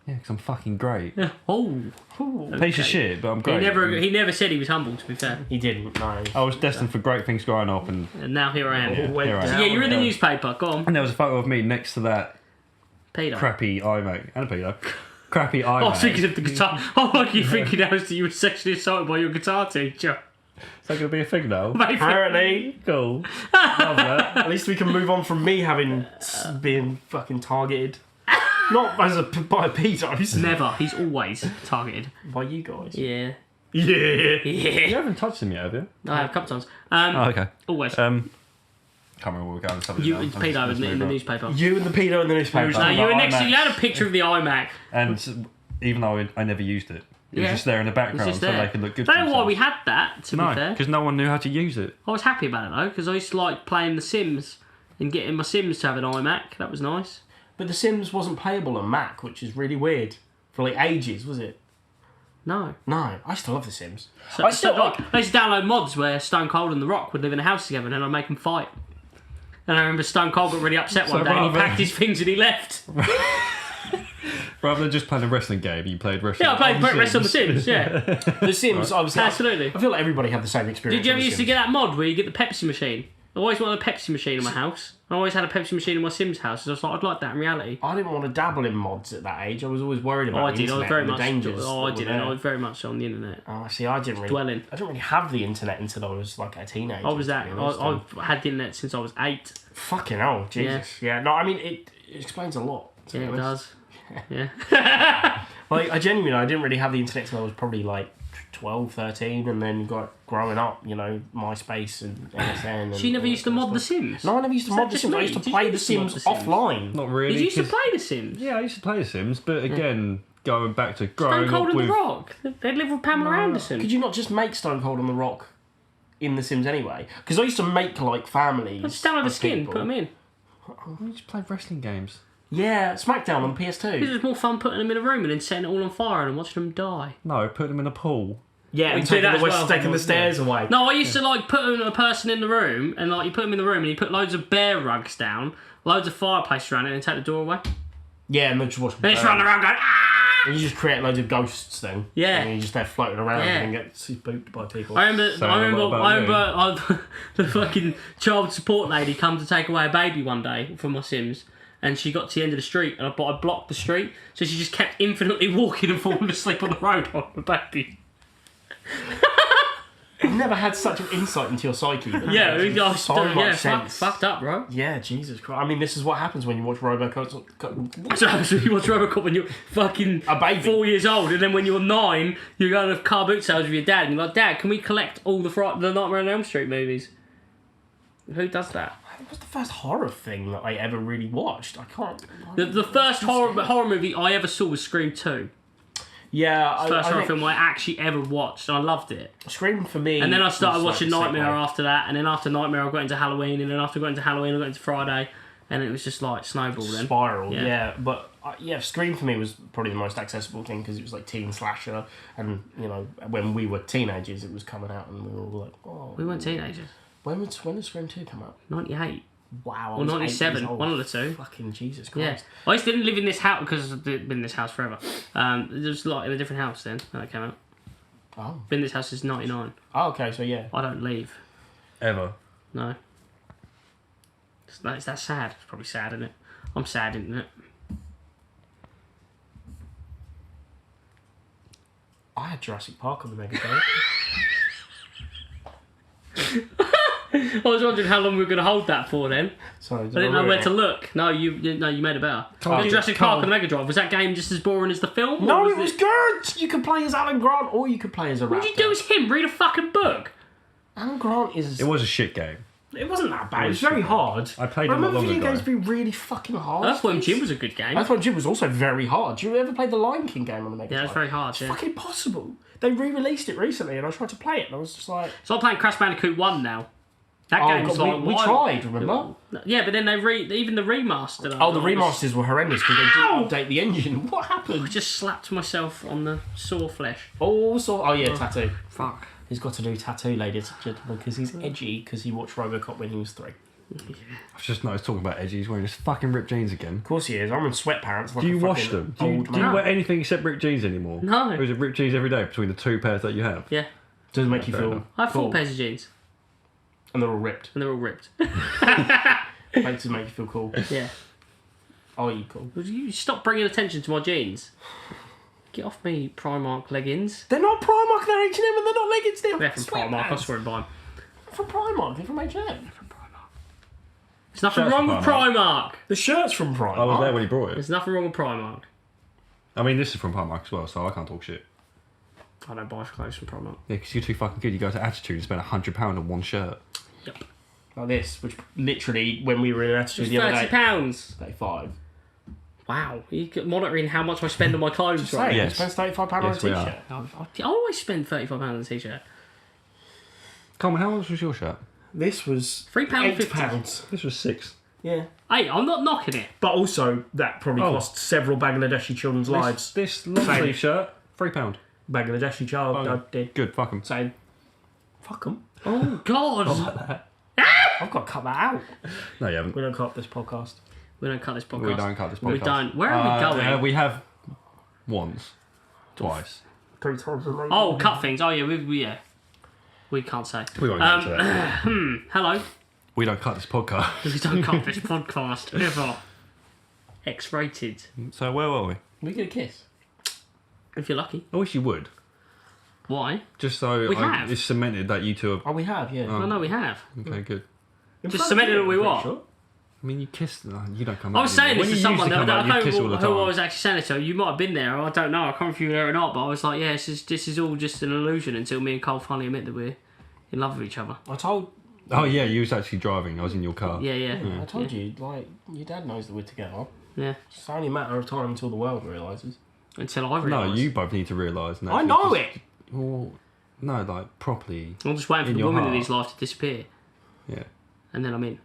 Yeah, because I'm fucking great. Oh. Piece of shit, but I'm great. He never said he was humble, to be fair. He didn't, no. I was destined for great things growing up, and Now here I am. Yeah, Went here I am. So yeah, you're in the down. newspaper. Go on. there was a photo of me next to that Peter. crappy iMac and a Peter. Crappy iMac. I was thinking of the guitar. Oh, like you thinking that you were sexually assaulted by your guitar teacher. Is that going to be a thing now? Maybe. Apparently. Cool. Love that. At least we can move on from me having being fucking targeted. Not as by pedos. Never. He's always targeted. By you guys. Yeah. Yeah. You Yeah. haven't touched him yet, have you? I have a couple times. Oh, okay. Always. Can't remember where we're going. You and Peter in the newspaper. You and the pedo in the newspaper. No, you were about next to. You iMacs. had a picture of the iMac. And even though I never used it, it was Yeah. just there in the background just so there. they could look good. I don't for know why we themselves. had that. To be No, fair, because no one knew how to use it. I was happy about it though, because I used to like playing The Sims and getting my Sims to have an iMac. That was nice. But The Sims wasn't playable on Mac, which is really weird. For like ages, was it? No. No, I still love The Sims. So, I still like, I used to download mods where Stone Cold and The Rock would live in a house together and then I'd make them fight. And I remember Stone Cold got really upset one day and he rather- packed his things and he left. Rather than just playing a wrestling game, you played wrestling. Yeah, I played on Brett Rest on The Sims. Sims, yeah. The Sims, obviously. Absolutely. I feel like everybody had the same experience. Did you ever with The used to Sims. get that mod where you get the Pepsi machine? I always wanted a Pepsi machine in my house. I always had a Pepsi machine in my Sims house. So I was like, I'd like that in reality. I didn't want to dabble in mods at that age. I was always worried about Oh, I the did. I was internet very and the much. dangers. Oh, I that were didn't. there. I was very much on the internet. Oh, see, I didn't really. Dwelling. I didn't really have the internet until I was like a teenager. I was that. to be honest. I've had the internet since I was 8. Fucking hell, Jesus. Yeah. No, I mean it explains a lot. to be Yeah, it honest. does. Yeah. Like I genuinely, I didn't really have the internet until I was probably like 12, 13, and then got growing up. You know, MySpace and MSN. And So you never all used to that mod The stuff. Sims? No, I never used to Is mod that The just Sims. I me? used to Did play you The used to mod Sims The Sims? offline. Not really. Did you used to 'cause- play The Sims? Yeah, I used to play The Sims, but again, going back to Stone growing Cold up and with... The Rock. They'd live with Pamela Anderson. Could you not just make Stone Cold on the Rock in The Sims anyway? Because I used to make like families. Just download the of skin, people. put them in. You just play wrestling games. Yeah, SmackDown on It PS2. was more fun putting them in a room and then setting it all on fire and watching them die. No, put them in a pool. Yeah, We and do taking that the, as well. taking the stairs away. No, I used to like put a person in the room and like you put them in the room and you put loads of bear rugs down, loads of fireplace around it and take the door away. Yeah, and then just watch. Then it's running around going, ah! And you just create loads of ghosts then. Yeah. And you're just there floating around Yeah. and get spooked by people. I remember, Saying a lot about the fucking child support lady come to take away a baby one day from my Sims, and she got to the end of the street, and I blocked the street, so she just kept infinitely walking and falling asleep on the road on the baby. I've never had such an insight into your psyche. But Yeah, that makes I so yeah, much sense. fucked up, bro. Yeah, Jesus Christ. I mean, this is what happens when you watch RoboCop. So you watch Robocop when you're fucking A baby. 4 years old, and then when you're 9, you're going to car boot sales with your dad, and you're like, Dad, can we collect all the Nightmare on Elm Street movies? Who does that? It was the first horror thing that I ever really watched. I can't. The first horror movie I ever saw was Scream 2. Yeah, First I horror think film I actually ever watched, and I loved it. Scream for me. And then I started was watching like the Nightmare segue. after that, and then after Nightmare I got into Halloween, and then after I got into Halloween I got into Friday, and it was just like snowballed then. Spiral, Yeah. yeah. But yeah, Scream for me was probably the most accessible thing because it was like teen slasher, and you know when we were teenagers it was coming out, and we were all like, oh. We weren't teenagers. When did Scream 2 come out? 98. Wow, I Or was 97, 8 years old. one of the two. Fucking Jesus Yeah. Christ. I used to live in this house, because I've been in this house forever. It was like in a different house then, when that came out. Oh. Been in this house since 99. Oh, okay, so yeah. I don't leave. Ever. No. It's that sad. It's probably sad, isn't it? I'm sad, isn't it? I had Jurassic Park on the Mega Drive. I was wondering how long we were going to hold that for then. Sorry, I didn't know where to look. No, you made it better. Jurassic Park on the Mega Drive. Was that game just as boring as the film? No, or it was good! You could play as Alan Grant or you could play as a raptor. What did you do as him? Read a fucking book. Alan Grant is... It was a shit game. It wasn't that bad. It was very hard. I played it not remember long video ago. games being really fucking hard. Earthworm Jim was a good game. Earthworm Jim was also very hard. Do you ever play the Lion King game on the Mega Yeah, Drive? it's very hard. It's Yeah. fucking impossible. They re-released it recently and I tried to play it and I was just like... So I'm playing Crash Bandicoot 1 now. That Oh, game's God, like... we tried, remember? Yeah, but then they even the remaster. Oh, the remasters were horrendous because they didn't update the engine. What happened? I just slapped myself on the sore flesh. Oh yeah, tattoo. Fuck. He's got to do tattoo, ladies and gentlemen, because he's edgy because he watched RoboCop when he was 3. I've just noticed talking about Edgy, he's wearing his fucking ripped jeans again. Of course he is. I'm in sweatpants. Like Do you wash them? Do you wear anything except ripped jeans anymore? No. Or is it ripped jeans every day between the 2 pairs that you have? Yeah. Doesn't make you Fair feel. enough. I have 4 cool. pairs of jeans. And they're all ripped. And they're all ripped. Makes it make you feel cool. Yeah. Are you cool? Would you stop bringing attention to my jeans? Get off me, Primark leggings. They're not Primark. They're H&M, and they're not leggings. They're from Primark. I swear and buy them. From Primark. They're from H&M. There's nothing Shirts wrong from with Primark. Primark. The shirt's from Primark. I was there when he brought it. There's nothing wrong with Primark. I mean, this is from Primark as well, so I can't talk shit. I don't buy clothes from Primark. Yeah, because you're too fucking good. You go to Attitude and spend £100 on one shirt. Yep. Like this, which literally, when we were in Attitude It's the other day... £30. 35. Wow. You're monitoring how much I spend on my clothes, right? Say, Yes. he spends £35 on a Yes, we are. t-shirt. I always spend £35 on a t-shirt. Coleman, how much was your shirt? This was £3.50. £8. This was £6. Yeah. Hey, I'm not knocking it. But also, that probably cost several Bangladeshi children's lives. This long Same. sleeve shirt, £3. Bangladeshi child did. Good, fuck 'em. Same. Fuck them. Oh, God. I've got to cut that out. No, you haven't. We don't cut this podcast. We don't cut this podcast. We don't cut this podcast. We don't. Where are we going? We have once, twice. 3 times a day. Oh, cut things. Oh, yeah. Yeah. We can't say. We won't get into that. Hello. We don't cut this podcast. We don't cut this podcast ever. X-rated. So where were we? We get a kiss. If you're lucky. I wish you would. Why? Just so We have. it's cemented that you two are... Oh, we have, yeah. Oh, no, we have. Okay, good. In Just front of cemented you, that we I'm pretty what? sure. I mean, you kissed... you don't come I out was saying anymore. this When to you someone used the to other come day. I out, you don't kiss all know the who I time. was actually saying it to. You might have been there. I don't know. I can't remember if you were there or not. But I was like, yeah, this is all just an illusion until me and Cole finally admit that we're in love with each other. I told... Oh, yeah, you was actually driving. I was in your car. Yeah. I told you, like, your dad knows that we're together. Yeah. It's only a matter of time until the world realises. Until I No, realise. you both need to realise. I know it! Well, no, like, properly. I'm just waiting for in the your woman in heart. his life to disappear. Yeah. And then I'm in.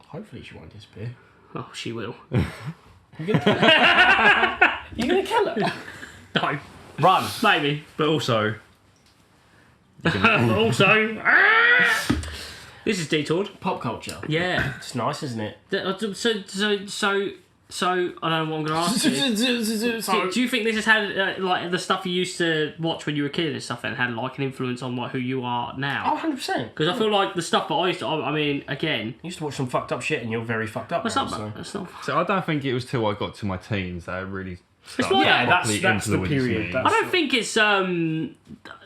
Hopefully she won't disappear. Oh, she will. You're gonna kill her? No. Run! Maybe. But also... Also... This is detoured. Pop culture. Yeah. It's nice, isn't it? So I don't know what I'm going to ask you. Do you think this has had like the stuff you used to watch when you were a kid and stuff, and had like an influence on like who you are Oh, now? 100%. Because I feel like the stuff that I used to, I mean, again, You used to watch some fucked up shit and you're very fucked up that's now, not, so. that's not. So I don't think it was till I got to my teens that it really started like- Yeah, properly that's the influencing period. me. That's- I don't think it's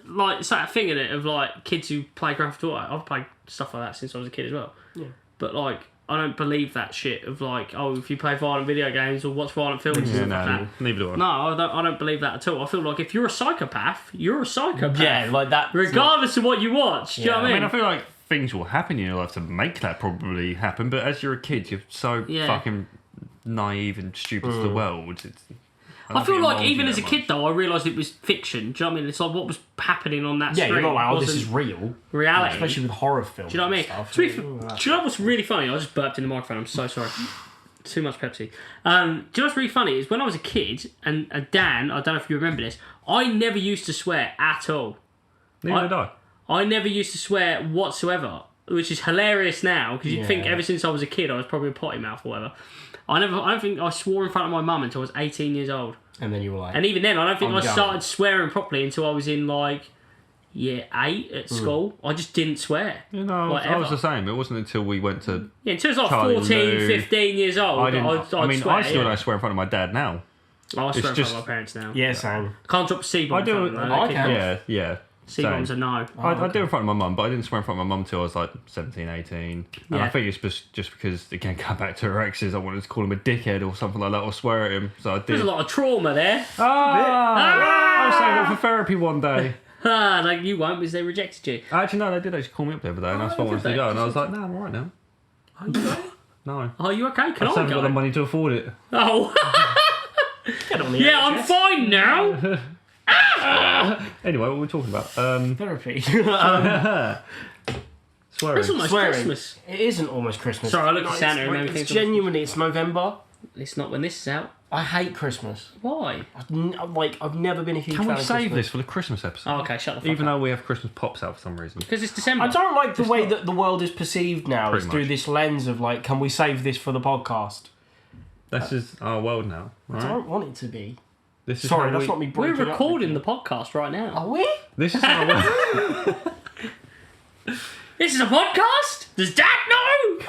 like it's that thing in it of like kids who play Grand Theft Auto. I've played stuff like that since I was a kid as well. Yeah. But like, I don't believe that shit of like, oh, if you play violent video games or watch violent films and Yeah, stuff no, like that. neither do I. No, I don't believe that at all. I feel like if you're a psychopath, you're a psychopath. Yeah, like that. Regardless of what you watch. Do you know what I I mean? mean, I feel like things will happen in your life to make that probably happen, but as you're a kid, you're so Yeah. fucking naive and stupid to the world. I feel like even as a kid, though, I realised it was fiction. Do you know what I mean? It's like what was happening on that Yeah, screen. you're not like, oh, this wasn't is real. reality. Especially with horror films. Do you know what I mean? and stuff. Do you know what's really funny? I just burped in the microphone. I'm so sorry. Too much Pepsi. Do you know what's really funny is when I was a kid, and Dan, I don't know if you remember this, I never used to swear at all. Neither did I. I never used to swear whatsoever, which is hilarious now because you'd think Yeah. ever since I was a kid I was probably a potty mouth or whatever. I don't think I swore in front of my mum until I was 18 years old. And then you were like, And even then, I don't think I'm I going. started swearing properly until I was in like year 8 at school. I just didn't swear. You know, Like, I was ever. the same. It wasn't until we went to... Yeah, until I was like Charlie 14, Lou. 15 years old. I didn't. I'd I mean, swear, I still yeah. don't swear in front of my dad now. I swear in front just- of my parents now. yeah, Sam. Can't drop a C-bomb. I do. in front of them, though. I can. Yeah. C-bombs same. are no. I do in front of my mum, but I didn't swear in front of my mum till I was like 17, 18. And Yeah. I think it's just because, again, going back to her exes, I wanted to call him a dickhead or something like that, or swear at him. So I did. There's a lot of trauma there. I'll save it for therapy one day. Like you won't because they rejected you. Actually, no, they did actually call me up the other day, and I still wanted did to they? go, and I was like, no, I'm alright now. Are you right? No. Are you okay? Can I just I haven't got the go? money to afford it. Oh. Get on the Yeah, I'm NHS. fine now. Anyway, what were we talking about? Therapy. Swearing. It's almost Swearing. Christmas. It isn't almost Christmas. Sorry, I looked at Santa and made me it's think of- genuinely, it's November. It's not when this is out. I hate Christmas. Why? I've never been a huge fan Can of we save Christmas. this for the Christmas episode? Oh, okay, shut the fuck Even up. though we have Christmas pops out for some reason. Because it's December. I don't like the way that the world is perceived now. Pretty Is through much. this lens of like, can we save this for the podcast? This is our world now, I right? don't want it to be. This is Sorry, how that's not me We're breaking up. recording the podcast right now. Are we? This is our world. This is a podcast? Does Dad know?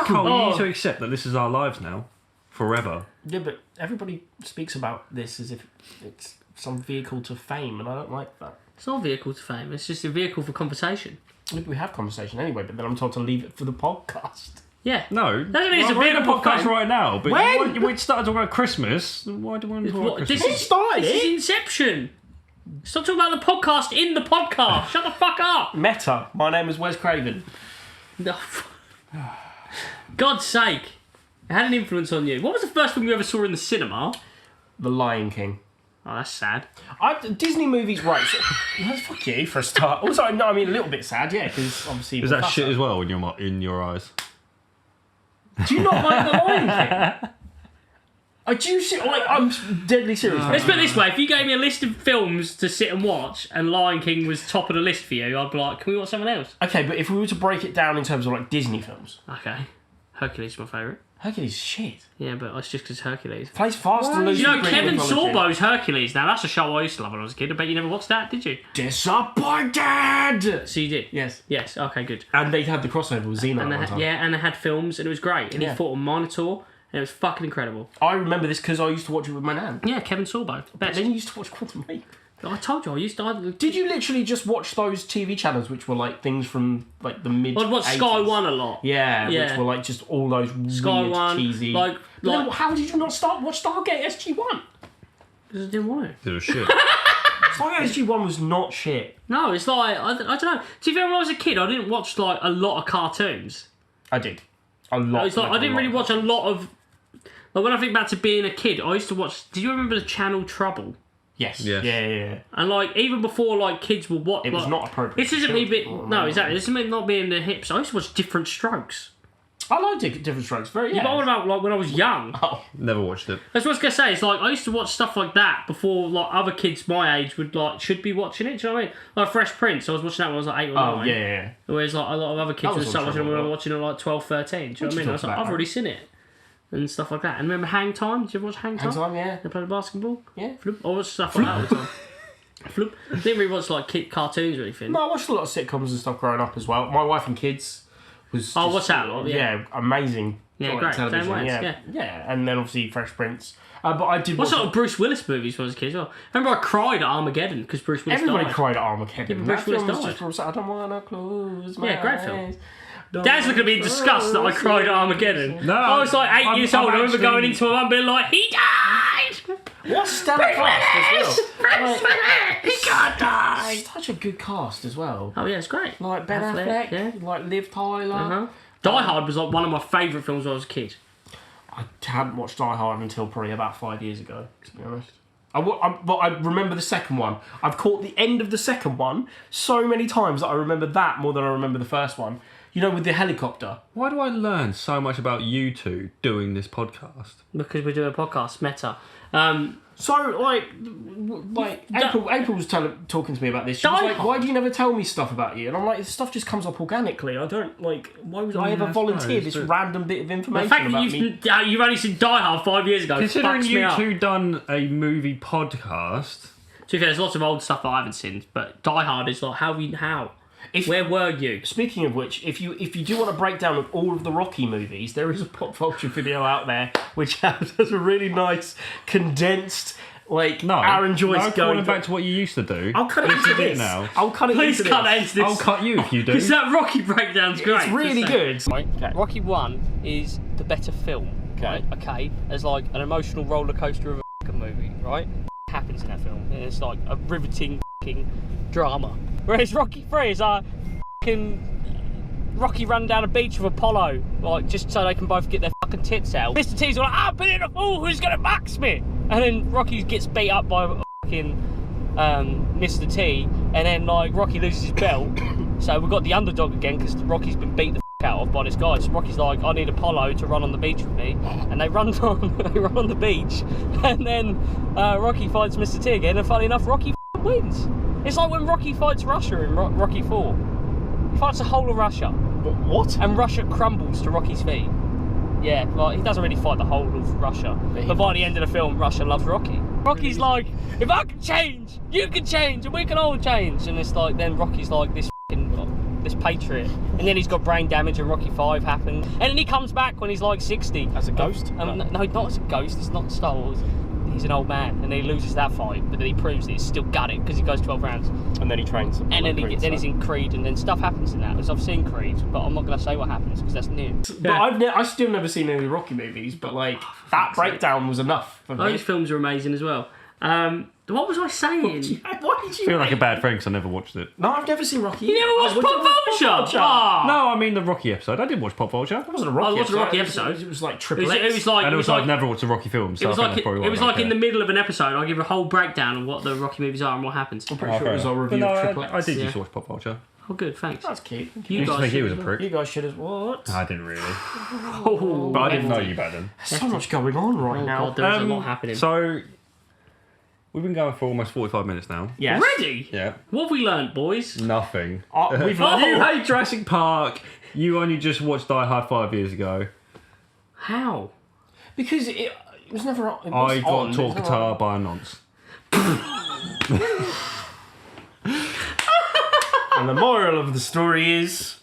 Cole, Oh. you need to accept that this is our lives now. Forever. Yeah, but everybody speaks about this as if it's some vehicle to fame, and I don't like that. It's not a vehicle to fame. It's just a vehicle for conversation. We have conversation anyway, but then I'm told to leave it for the podcast. Yeah. No. Doesn't mean it's a we're in a vehicle for podcast fame. right now, but When? we started talking about Christmas. Why do we want to talk about What, Christmas? this Who is started This it? is Inception. Stop talking about the podcast in the podcast. Shut the fuck up. Meta. My name is Wes Craven. No. God's sake. It had an influence on you. What was the first film you ever saw in the cinema? The Lion King. Oh, that's sad. Disney movies, right? So, fuck you for a start. Also, no, I mean a little bit sad, yeah, because obviously. Is that Mufasa. shit as well in your eyes? Do you not like the Lion King? I do. I'm deadly serious. Let's put it this way. If you gave me a list of films to sit and watch and Lion King was top of the list for you, I'd be like, can we watch something else? Okay, but if we were to break it down in terms of like Disney films, Okay. Hercules is my favourite. Hercules is shit. Yeah, but it's just because Hercules. Plays fast and loose. You know, with Greek Kevin mythology. Sorbo's Hercules. Now, that's a show I used to love when I was a kid. I bet you never watched that, did you? Disappointed. So you did? Yes. Yes, okay, good. And they had the crossover with Xena And at one time. and they had films, and it was great. And he fought a Minotaur, and it was fucking incredible. I remember this because I used to watch it with my nan. Yeah, Kevin Sorbo. But Best. then you used to watch Quantum Leap. I told you, I used to... Did you literally just watch those TV channels which were like things from like the mid? I'd watch 80s? Sky One a lot. Yeah, Yeah. which were like just all those Sky weird, One, cheesy. like- But then how did you not watch Stargate SG-1? Because I didn't want to. It was shit. Stargate SG-1 was not shit. No, it's like, I don't know. To be fair, when I was a kid, I didn't watch like a lot of cartoons. I did a lot. It's like, I didn't really watch a lot of... Like when I think back to being a kid, I used to watch... Did you remember the channel Trouble? Yes. Yes. Yeah. And like, even before like kids were what... It was not appropriate. This isn't for me children. No, exactly. This isn't me not being the hips. I used to watch Different Strokes. I like Different Strokes. Very. Yeah. But what about like when I was young? Oh, Never watched it. That's what I was gonna say. It's like I used to watch stuff like that before like other kids my age should be watching it. Do you know what I mean? Like Fresh Prince. I was watching that when I was like 8 or 9. yeah. Whereas like a lot of other kids That would was start on watching it when I Trouble, was watching it like 12, 13. Do you know what I mean? I was like, I've already seen it and stuff like that. And remember Hang Time? Did you ever watch Hang Time? Hang Time, yeah. They played basketball. Yeah. Flip. I watched stuff like that all the time. Flip. Didn't really watch like kid cartoons or anything. No, I watched a lot of sitcoms and stuff growing up as well. My Wife and Kids was. Oh, just, what's that lot? Yeah. Amazing. Yeah, like, great. television, Same ways, yeah. Yeah, and then obviously Fresh Prince. But I did. What watch sort of Bruce Willis movies when I was a kid as well? Remember I cried at Armageddon because Bruce Willis Everybody died. cried at Armageddon. Yeah, but That Bruce film was Willis just I don't wanna close my Yeah, great film. eyes. Dad's looking at me in disgust that I cried at Armageddon. No, I was like 8 I'm- years old. I'm I remember actually- going into my mum being like, he died! What stellar cast as well. He can't die! Such a good cast as well. Oh yeah, it's great. Like Ben Affleck, yeah. like Liv Tyler. Uh-huh. Die Hard was like one of my favourite films when I was a kid. I hadn't watched Die Hard until probably about 5 years ago, to be honest. But I remember the second one. I've caught the end of the second one so many times that I remember that more than I remember the first one. You know, with the helicopter. Why do I learn so much about you two doing this podcast? Because we're doing a podcast, Meta. So, like April was talking to me about this. She was Die like, Hard. why do you never tell me stuff about you? And I'm like, this stuff just comes up organically. I don't, why would I ever I volunteer suppose, this but- random bit of The information fact that about me? you've only seen Die Hard 5 years ago Considering fucks me you up. two done a movie podcast, To be fair, there's lots of old stuff that I haven't seen, but Die Hard is like, how? Where were you? Speaking of which, if you do want a breakdown of all of the Rocky movies, there is a Pop Vulture video out there which has a really nice condensed Aaron Joyce no, going calling back to what you used to do. I'll cut it This into is it this. now. I'll cut it Please into cut this. that into this. I'll cut you if you do. Because that Rocky breakdown's great. It's really Just saying. good. Right. Okay. Rocky 1 is the better film. Okay. Right? Okay. As like an emotional roller coaster of a fucking movie, right? Happens in that film. And it's like a riveting fucking drama. Whereas Rocky 3 is fucking Rocky run down a beach with Apollo, like just so they can both get their fucking tits out. Mr. T's like, I've been in a fool, who's gonna max me? And then Rocky gets beat up by fucking Mr. T, and then like Rocky loses his belt. So we've got the underdog again because Rocky's been beat the out of by this guy. So Rocky's like, I need Apollo to run on the beach with me, and they run on the beach, and then Rocky fights Mr. T again, and funny enough, Rocky wins. It's like when Rocky fights Russia in Rocky 4. He fights the whole of Russia. What? And Russia crumbles to Rocky's feet. Yeah, like, he doesn't really fight the whole of Russia. But by the end of the film, Russia loves Rocky. Rocky's like, if I can change, you can change, and we can all change. And it's like, then Rocky's like this this patriot. And then he's got brain damage, and Rocky 5 happens. And then he comes back when he's like 60. As a ghost? No, not as a ghost, it's not Star Wars. He's an old man, and then he loses that fight, but then he proves that he's still got it because he goes 12 rounds. And then he trains. And then, he's in Creed, and then stuff happens in that. Because I've seen Creed, but I'm not going to say what happens because that's new. But I've still never seen any Rocky movies, but like that breakdown was enough for me. Those films are amazing as well. What was I saying? Why did you I feel like a bad friend because I never watched it. No, I've never seen Rocky. You never watched Pop Vulture? No, I mean the Rocky episode. I didn't watch Pop Vulture. It wasn't a Rocky watched a Rocky episode. It was like Triple It X. was like, And I've never watched a Rocky film, so it was I think that's probably why it was I like don't in the care. middle of an episode. I'll give a whole breakdown of what the Rocky movies are and what happens. I'm pretty sure it was our review of Triple X. I did used to watch Pop Vulture. Oh, good, thanks. That's cute. You I used to think he was a should- prick. You guys should have what? I didn't really. Oh, But I didn't know you back then. There's so much going on right now. God, there is a lot happening. So, we've been going for almost 45 minutes now. Yes. Already? Yeah. What have we learnt, boys? Nothing. We've Oh. You hate Jurassic Park. You only just watched Die Hard 5 years ago. How? because it was never. It was I got on, taught it was guitar never by a nonce. on. And the moral of the story is.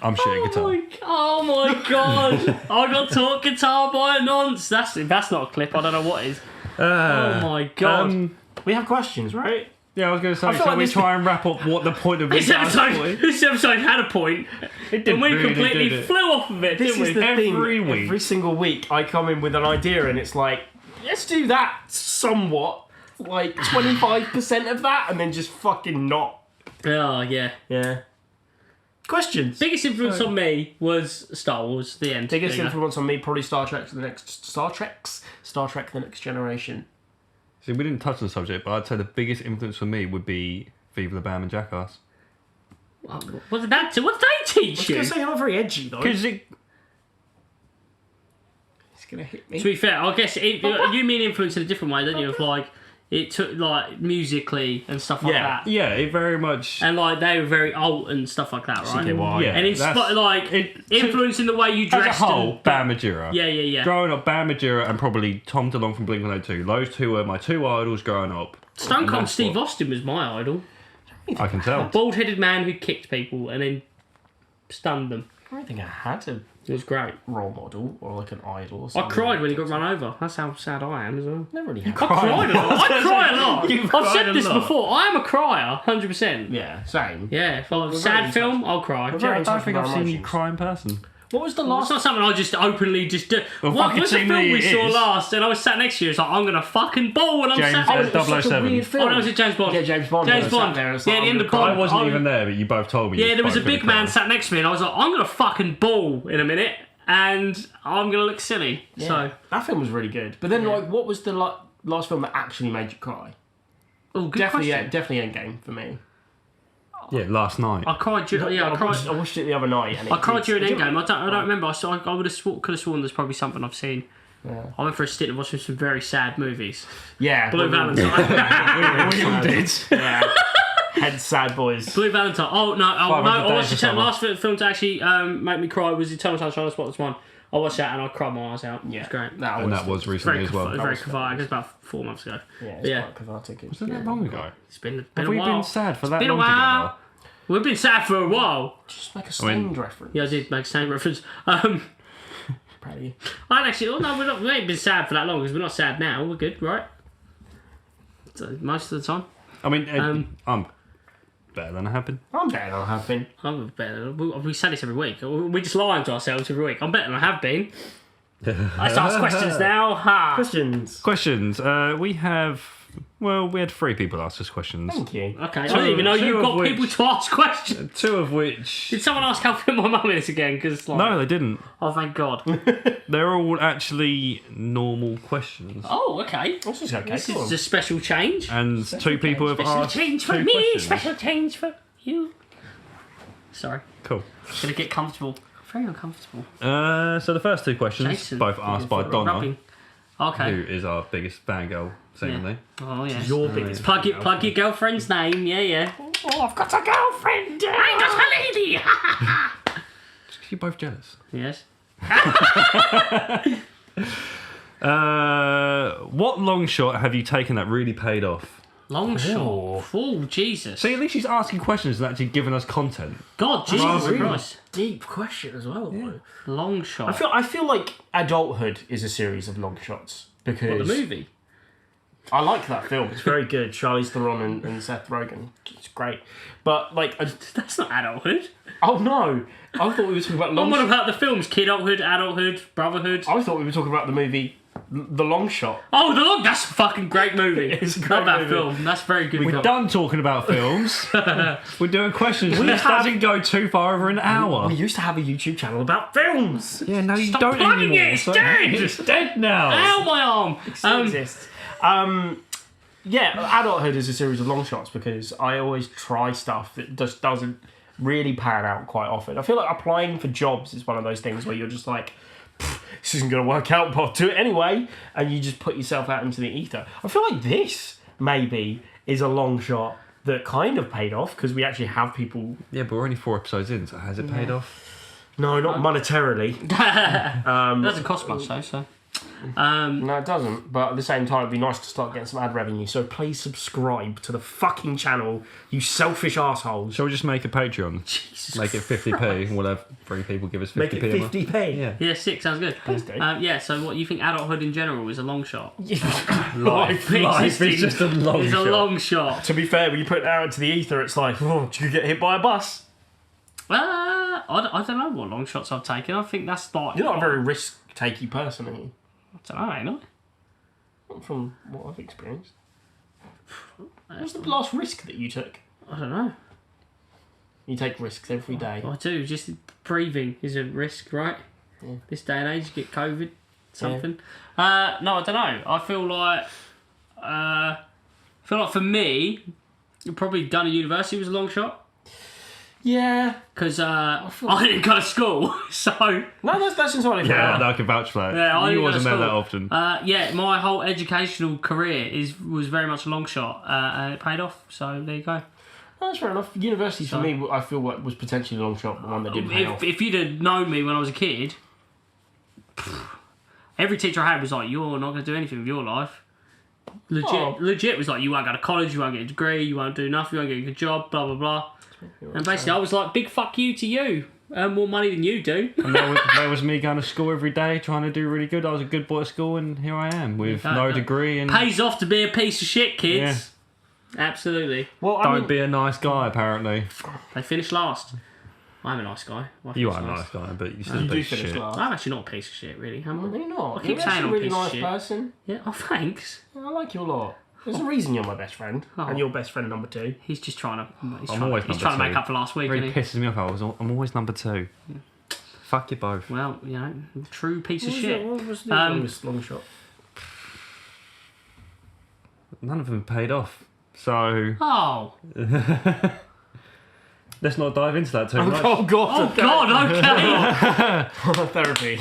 I'm shit at guitar. Oh my god! I got taught guitar by a nonce. That's not a clip. I don't know what is. Oh my god! We have questions, right? Yeah, I was going to say, feel so like we this try and wrap up what the point of This this episode had a point, It and we really completely did it. flew off of it, This didn't is we? the thing. Every week. Every single week, I come in with an idea, and it's like, let's do that somewhat, like 25% of that, and then just fucking not. Oh yeah. Yeah. Questions. Biggest influence on me was Star Wars. The end. Biggest There you go. influence on me probably Star Trek: The Next Generation. See, we didn't touch on the subject, but I'd say the biggest influence for me would be Viva the Bam and Jackass. What did that do? What did they I was teach going you? to say, I'm not very edgy, though. Because it... It's going to hit me. To be fair, I guess you mean influence in a different way, don't you? Of like, it took like musically and stuff like Yeah. that. Yeah, it very much... And like they were very alt and stuff like that, right? Yeah, And it's that's- like influencing the way you As a dressed. whole, and, Bam Majura. yeah. Growing up, Bam Majura and probably Tom DeLonge from Blink-182. Those two were my two idols growing up. Stone And Cold that's Steve what- Austin was my idol. I can tell. Bald-headed man who kicked people and then stunned them. I don't think I had a It was great. role model or like an idol or I something. cried when he got run over. That's how sad I am as well. Never really had. I cried a lot. I cry a lot. You've I've cried said a this lot. before. I am a crier, 100%. Yeah, same. Yeah, if I was a We're sad very film, I'll cry. We're very I don't think I've seen you emotions. cry in person. What was the It's last? not something I just openly just do. Well, What fucking was the team film lead we saw is. last? And I was sat next to you. It's like, I'm going to fucking bawl when I'm James sat Bond. next to It was such a 007. weird film. Oh, no, was it James Bond? Yeah, James Bond. James I sat Bond. there and it's Yeah, like, the end I'm of gonna Bond. I wasn't I- even there, but you both told me. Yeah, you there was a both gonna big man cry. sat next to me, and I was like, I'm going to fucking bawl in a minute, and I'm going to look silly. Yeah. So, That film was really good. But then, like, what was the last film that actually made you cry? oh, good Definitely, question. definitely Endgame for me. Yeah, last night. I cried during, I cried. I watched it the other night. And I cried during Did you- Endgame. I don't remember. I would have could have sworn there's probably something I've seen. Yeah. I went for a stint of watching some very sad movies. Yeah. Blue we all- Valentine. we all did. Yeah. Head sad boys. Blue Valentine. Oh no! 500 I watched Days the of last film to actually make me cry was Eternal Sunshine of the Spotless Mind. I watched that and I cried my eyes out. Yeah. It's great. And that was Very, recently as well. very cathartic. It was about 4 months ago. Yeah, it's Yeah. quite cathartic. It's, Wasn't that long ago? It's been Have a we while. been sad for that been a long while. together? We've been sad for a while. just like a Stained reference. Yeah, I did make the same reference. Proud of you. I actually, oh no, we ain't been sad for that long because we're not sad now. We're good, right? So, most of the time. I mean, I'm better than I have been. I'm better than I have been. I'm better. We say this every week. We just lie to ourselves every week. I'm better than I have been. Let's ask questions now. Ha! Questions. Questions. We had 3 people ask us questions. Thank you. Okay, I didn't even know two you've of got which- people to ask questions. 2 of which... Did someone ask how fit my mum is again? Because like, No, they didn't. oh thank God. They're all actually normal questions. Oh, okay. This is okay. This Cool. is a special change. And 2 people have Special asked change for 2 me. questions. Special change for you. Sorry. Cool. Gonna get comfortable. Very uncomfortable. So the first two questions, Jason, both asked by Donna, rubbing. Okay. who is our biggest fangirl, seemingly. Oh yeah. Your biggest. Plug your girlfriend's name. Yeah. Oh, I've got a girlfriend. I got a lady. You're both jealous. Yes. What long shot have you taken that really paid off? Long shot. Oh Jesus. See, at least she's asking questions and actually giving us content. God, Jesus really Christ. Deep question as well. Yeah. Long shot. I feel like adulthood is a series of long shots because What, the movie? I like that film. It's very good. Charlize Theron and Seth Rogen. It's great. But like, That's not adulthood. oh no, I thought we were talking about long. What about the films? Kidulthood, adulthood, brotherhood. I thought we were talking about the movie, The Long Shot. Oh, that's a fucking great movie. It's a great Love that movie. film. That's very good. We're film. done talking about films. We're doing questions. This doesn't go too far over an hour. We used to have a YouTube channel about films. Yeah, no, you Stop don't plugging anymore. it, it's dead! It's dead now. Ow, my arm. Still exists. Yeah, adulthood is a series of long shots because I always try stuff that just doesn't really pan out quite often. I feel like applying for jobs is one of those things where you're just like, this isn't going to work out, but I'll do it anyway, and you just put yourself out into the ether. I feel like this, maybe, is a long shot that kind of paid off because we actually have people... Yeah, but we're only 4 episodes in, so has it paid off? No, not monetarily. It doesn't cost much though, so. No, it doesn't. But at the same time, it'd be nice to start getting some ad revenue. So please subscribe to the fucking channel, you selfish assholes. Shall we just make a Patreon? Jesus. Make it 50p, and we'll have 3 people give us 50p. Make it a month. 50p. Yeah. Yeah, 6 sounds good. Please do. Yeah, so what you think adulthood in general is a long shot? Life Existing is just a long is shot. a long shot. To be fair, when you put it out into the ether, it's like, oh, did you get hit by a bus? I don't know what long shots I've taken. I think that's like... You're not a very risk-takey person, are you? I don't know, ain't I? Not from what I've experienced. What's the last risk that you took? I don't know. You take risks every day. I do. Just breathing is a risk, right? Yeah. This day and age, you get COVID, something. No, I don't know. I feel like for me, probably done at university was a long shot. Yeah. Because I didn't go to school, so... No, that's entirely fair. Yeah, I can vouch for that. Yeah, I you didn't go to wasn't there school. that often. Yeah, my whole educational career was very much a long shot, and it paid off, so there you go. No, that's fair enough. University, for me, I feel like was potentially a long shot, but one that didn't pay off. If you'd have known me when I was a kid, every teacher I had was like, you're not going to do anything with your life. Legit was like, you won't go to college, you won't get a degree, you won't do nothing, you won't get a good job, blah, blah, blah. And basically I was like, big fuck you to you. Earn more money than you do. And there was me going to school every day, trying to do really good. I was a good boy at school, and here I am with no degree. And pays off to be a piece of shit, kids. Yeah. Absolutely. Well, don't be a nice guy, apparently. They finished last. I'm a nice guy. You are a nice guy, but you're still a piece of shit. last. I'm actually not a piece of shit, really. Am I? You're not. I keep You're saying actually I'm a a really piece of nice shit. person. Yeah. Oh, thanks. I like you a lot. There's a reason you're my best friend, and you're best friend number 2. He's just trying to. He's always trying to number make 2. up for last week. It really Isn't he? pisses me off. I'm always number 2. Fuck you both. Well, you know, true piece of shit. What was the longest long shot? None of them paid off. So Oh. let's not dive into that too much. Oh god! Oh God. Okay. Therapy.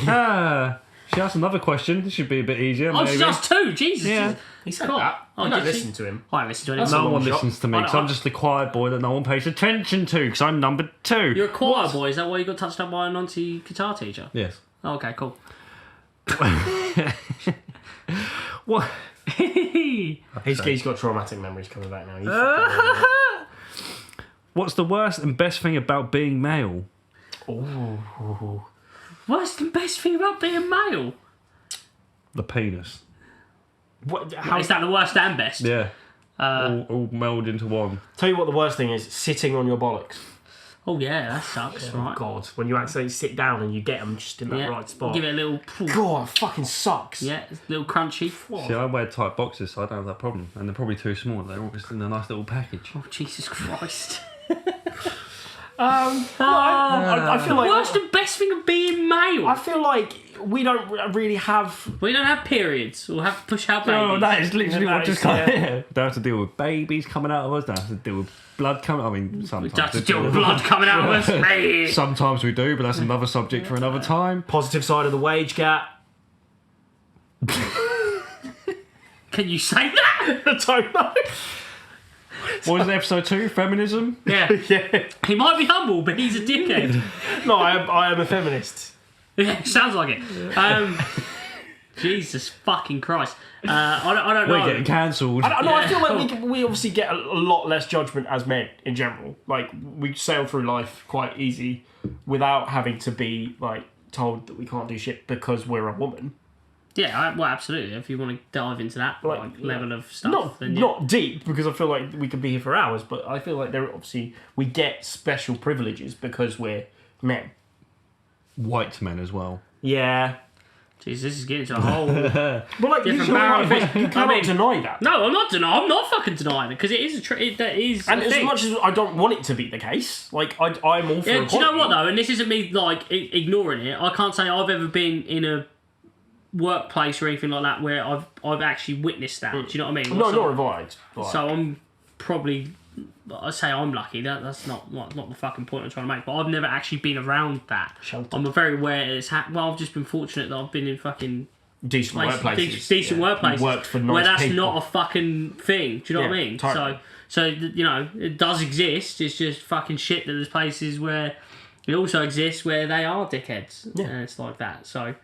She asked another question. This should be a bit easier. Oh, maybe. she's just 2. Jesus. Yeah. He said Cool. that. Oh, I don't did she? listen to him. I listen to it. That's No a long one shot. listens to me because I'm just the quiet boy that no one pays attention to because I'm number 2. You're a choir boy. Is that why you got touched up by a Nancy guitar teacher? Yes. Oh, okay, cool. What? He's got traumatic memories coming back now. He's What's the worst and best thing about being male? Ooh. What's the best thing about being male? The penis. What? Is that the worst and best? Yeah. All melded into one. Tell you what the worst thing is: sitting on your bollocks. Oh yeah, that sucks, Oh right? god, when you accidentally sit down and you get them just in that Yeah. right spot. Give it a little. God, it fucking sucks. Yeah, it's a little crunchy. See, I wear tight boxes, so I don't have that problem. And they're probably too small. They're all just in a nice little package. Oh Jesus Christ! I feel like What's the best thing of being male? I feel like we don't really have. We don't have periods. We'll have to push out babies. No, that is literally what just yeah. Don't have to deal with babies coming out of us. Don't have to deal with blood coming. I mean, sometimes We have to deal with blood coming out of us, mate. Sometimes we do, but that's another subject for another time. Positive side of the wage gap. Can you say that? I don't know. What was it, episode 2? Feminism? Yeah. Yeah. He might be humble, but he's a dickhead. No, I am a feminist. Yeah, sounds like it. Jesus fucking Christ. I don't know. We're getting cancelled. I feel like we obviously get a lot less judgment as men in general. Like, we sail through life quite easy without having to be, like, told that we can't do shit because we're a woman. Yeah, well, absolutely. If you want to dive into that level of stuff, Not deep, because I feel like we could be here for hours, but I feel like we get special privileges because we're men. White men as well. Yeah. Jeez, this is getting to a whole But like, different barrel of fish. you cannot deny that. No, I'm not denying. I'm not fucking denying it because it is that is. And a as thing. much as I don't want it to be the case, like I'm all for. Yeah, do you know what though? And this isn't me like ignoring it. I can't say I've ever been in a workplace or anything like that where I've actually witnessed that. Do you know what I mean? No, nor have I. Like, So I'm probably. I say I'm lucky. That's not the fucking point I'm trying to make. But I've never actually been around that. Sheltered. I'm very aware it's well. I've just been fortunate that I've been in fucking decent workplaces. Decent workplaces. Worked for nice where that's people. not a fucking thing. Do you know what I mean? Totally. So you know it does exist. It's just fucking shit that there's places where it also exists where they are dickheads. Yeah. And it's like that. So.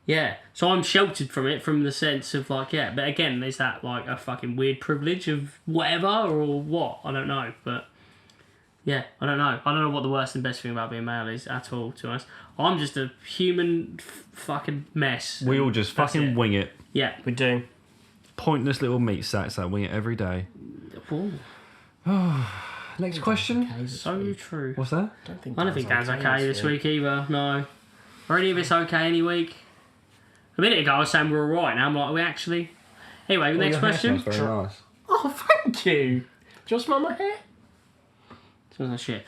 Yeah, so I'm sheltered from it from the sense of like, yeah, but again, there's that like a fucking weird privilege of whatever or what, I don't know, but yeah, I don't know what the worst and best thing about being male is at all, to us. I'm just a human fucking mess. We all just fucking wing it. Yeah. We do. Pointless little meat sacks that wing it every day. Ooh, Next question. so true. What's that? I don't think Dan's okay this week either, no. Or any of us okay any week. A minute ago I was saying we're alright, now I'm like, are we actually? Anyway, next question. Very nice. Oh, thank you. Just smell my hair? Smells like shit.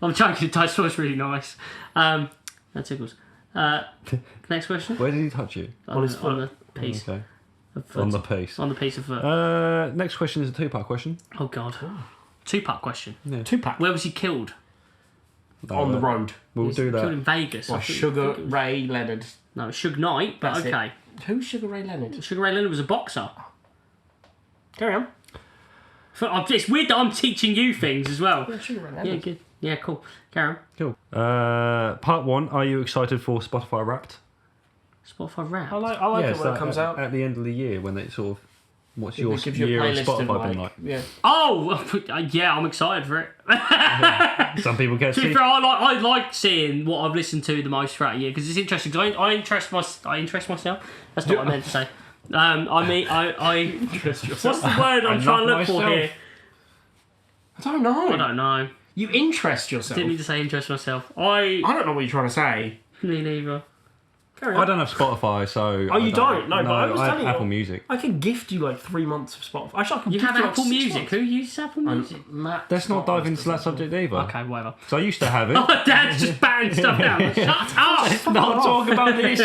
I'm joking, Toy Story's really nice. That tickles. Next question. Where did he touch you? On the piece. Okay. Of foot. On the piece. On the piece of foot. Next question is a two-part question. Oh god. Two-part question. Yeah. 2-pack. Where was he killed? On the road. We'll do Killed that. in Vegas. By Sugar Ray Leonard. No, Suge Knight, but That's it. okay. Who's Sugar Ray Leonard? Sugar Ray Leonard was a boxer. Carry on. It's weird that I'm teaching you things as well. Yeah, Sugar Ray Yeah, Leonard. good. Yeah, cool. Carry on. Cool. Part 1. Are you excited for Spotify Wrapped? Spotify Wrapped. I like it when it comes out. At the end of the year, when it sort of... What's your It gives you a year of playlist Spotify of been like? Yeah. Oh, yeah, I'm excited for it. Some people get To be fair, I like seeing what I've listened to the most throughout the year because it's interesting. Because I interest myself. That's not what I meant to say. I Interest yourself. what's the word I'm trying to look for myself. here? I don't know. I don't know. You interest yourself. Didn't mean to say interest myself. I don't know what you're trying to say. Me neither. Carry I on. don't have Spotify, so... Oh, you don't? No, but I was I have telling you- Apple Music. I can gift you like 3 months of Spotify. Actually, I can You gift have you like Apple 6 Music. months. Who uses Apple Music? Let's not dive into that subject either. Okay, whatever. So I used to have it. Dad's just batting stuff down. Shut up! Not talk about this,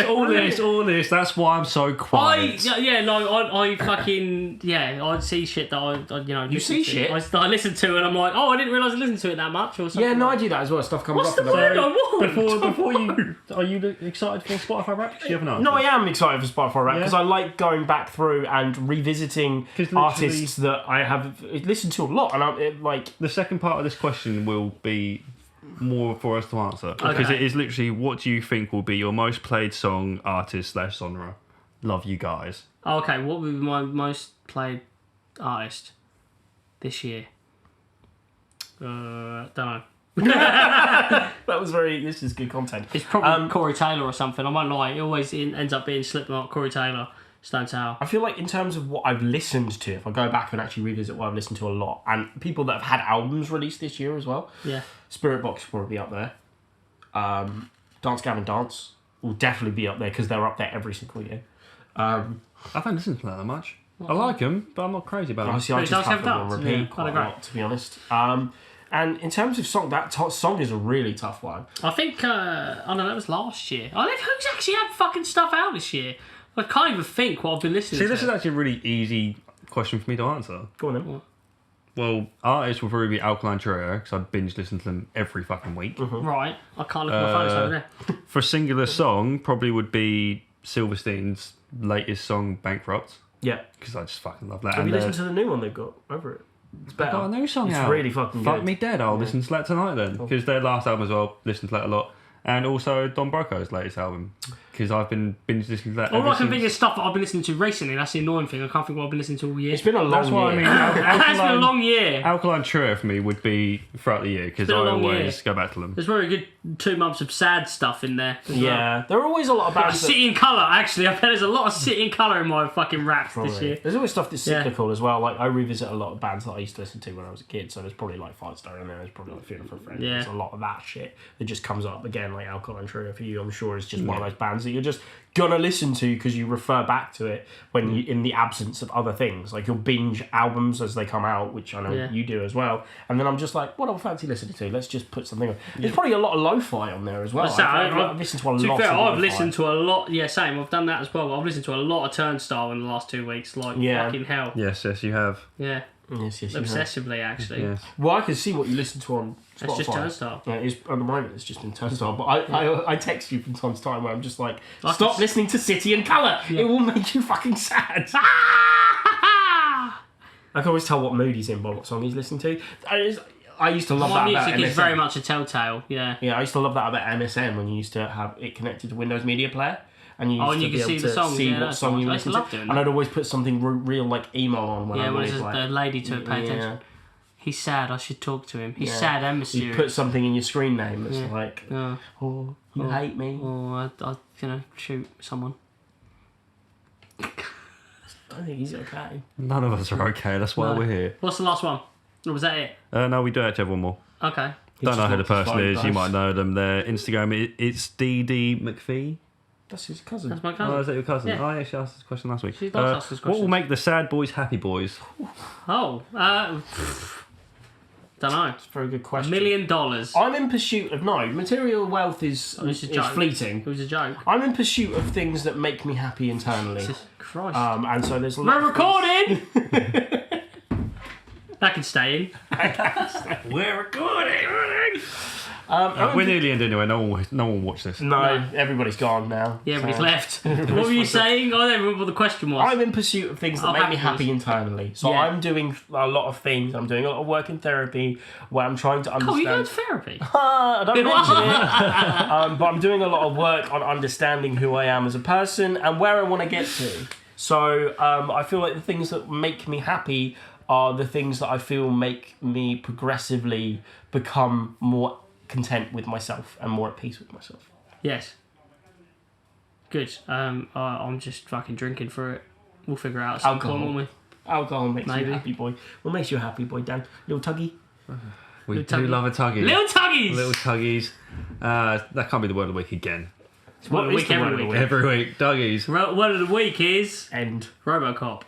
all this. That's why I'm so quiet. I fucking I see shit that I you know. You listen see to. shit? I listen to and I'm like, oh, I didn't realise I listened to it that much or something. Yeah, no, I do that as well. Stuff comes What's up. the and I'm word like- I want? Before you... Are you excited for Spotify Wrapped? You have an answer? No, I am excited for Spotify Rap Yeah? because I like going back through and revisiting 'Cause literally- artists that I have listened to a lot, and like The second part of this question will be more for us to answer. Because Okay. it is literally, what do you think will be your most played song, artist / genre? Love you guys. Oh, okay, what would be my most played artist this year? Don't know. that was very. This is good content. It's probably Corey Taylor or something. I won't lie. It always ends up being Slipknot, Corey Taylor, Stone Sour. I feel like in terms of what I've listened to, if I go back and actually revisit what I've listened to a lot, and people that have had albums released this year as well, Yeah. Spirit Box will probably be up there. Dance Gavin Dance will definitely be up there because they're up there every single year. I don't listen to that much. I like them, but I'm not crazy about them. Honestly, I But just Dance have Gavin them on Dance, repeat yeah, quite a they're lot, to be honest. And in terms of song, that song is a really tough one. I think, that was last year. I think who's actually had fucking stuff out this year? I can't even think what I've been listening to. See, this is actually a really easy question for me to answer. Go on then. Well, artists will probably be Alkaline Trio, because I binge listen to them every fucking week. Right, I can't look at my phone, it's over there. For a singular song, probably would be Silverstein's latest song, Bankrupt. Yeah. Because I just fucking love that. Have you listened to the new one they've got over it? It's better. Got a new song it's out. Really fucking Fuck good. Me Dead. I'll listen to that tonight then. Because their last album as well, listen to that a lot. And also Don Broco's latest album. Because I've been binge listening to that. All I can think is stuff that I've been listening to recently. That's the annoying thing. I can't think what I've been listening to all year. It's been a long That's year. what I mean. It's been a long year. Alkaline Trio for me would be throughout the year because I been a long always year. go back to them. There's very good 2 months of sad stuff in there. Yeah. There are always a lot of bands that... City in Colour, actually. I bet there's a lot of City in Colour in my fucking raps this year. There's always stuff that's cyclical as well. Like, I revisit a lot of bands that I used to listen to when I was a kid, so there's probably like Firestar in there, there's probably like Feeling for a Friend. Yeah. There's a lot of that shit that just comes up again, like Alkaline Trio for you, I'm sure is just one of those bands that you're just gonna listen to because you refer back to it when you in the absence of other things. Like, you'll binge albums as they come out, which I know you do as well, and then I'm just like, what do I fancy listening to? Let's just put something on. There's probably a lot of lo-fi on there as well. I've listened to a lot of lo-fi. I've listened to a lot, same, I've done that as well. I've listened to a lot of Turnstile in the last 2 weeks, like fucking hell. Yes, you have. Yeah. Yes, Obsessively, actually. Yes. Well, I can see what you listen to on Spotify. It's just Turnstile. Yeah, it is, at the moment it's just been Turnstile, but I text you from time to time where I'm just like, stop listening to City and Colour. Yeah. It will make you fucking sad. I can always tell what mood he's in by what song he's listening to. I used to love that about MSN. My music is very much a telltale, yeah. Yeah, I used to love that about MSN when you used to have it connected to Windows Media Player. And you used to be able to see what song you listened to. And I'd always put something real like emo on when I wanted like... the lady to pay attention. He's sad, I should talk to him. He's sad and mysterious. You put something in your screen name that's like, you hate me. Or I shoot someone. I don't think he's okay. None of us are okay, that's why we're here. What's the last one? Or was that it? No, we do actually have one more. Okay. Don't know who the person is, you might know them. Their Instagram, it's DD McPhee. That's his cousin. That's my cousin. Oh, is that your cousin? Yeah. I actually asked this question last week. She does ask this question. What will make the sad boys happy boys? Don't know. That's a very good question. $1 million. I'm in pursuit of material wealth is fleeting. It was a joke. I'm in pursuit of things that make me happy internally. Jesus Christ. And so there's a lot We're recording! That can stay in. We're recording! We're nearly in anyway, no one will watch this. No, everybody's gone now. Yeah, everybody's left. What were you saying? I don't remember what the question was. I'm in pursuit of things that make me happy internally. So I'm doing a lot of things. I'm doing a lot of work in therapy where I'm trying to understand... Oh, you go to therapy? I don't mention it. But I'm doing a lot of work on understanding who I am as a person and where I want to get to. So I feel like the things that make me happy are the things that I feel make me progressively become more content with myself and more at peace with myself. Yes. Good. I'm just fucking drinking for it. We'll figure it out at some point, won't we? Alcohol makes you a happy boy. What makes you a happy boy, Dan? Little tuggy? We do love a tuggy. Little tuggies! Little tuggies. That can't be the word of the week again. It's word of the week every week. Every week. Duggies. Word of the week is... End. Robocop.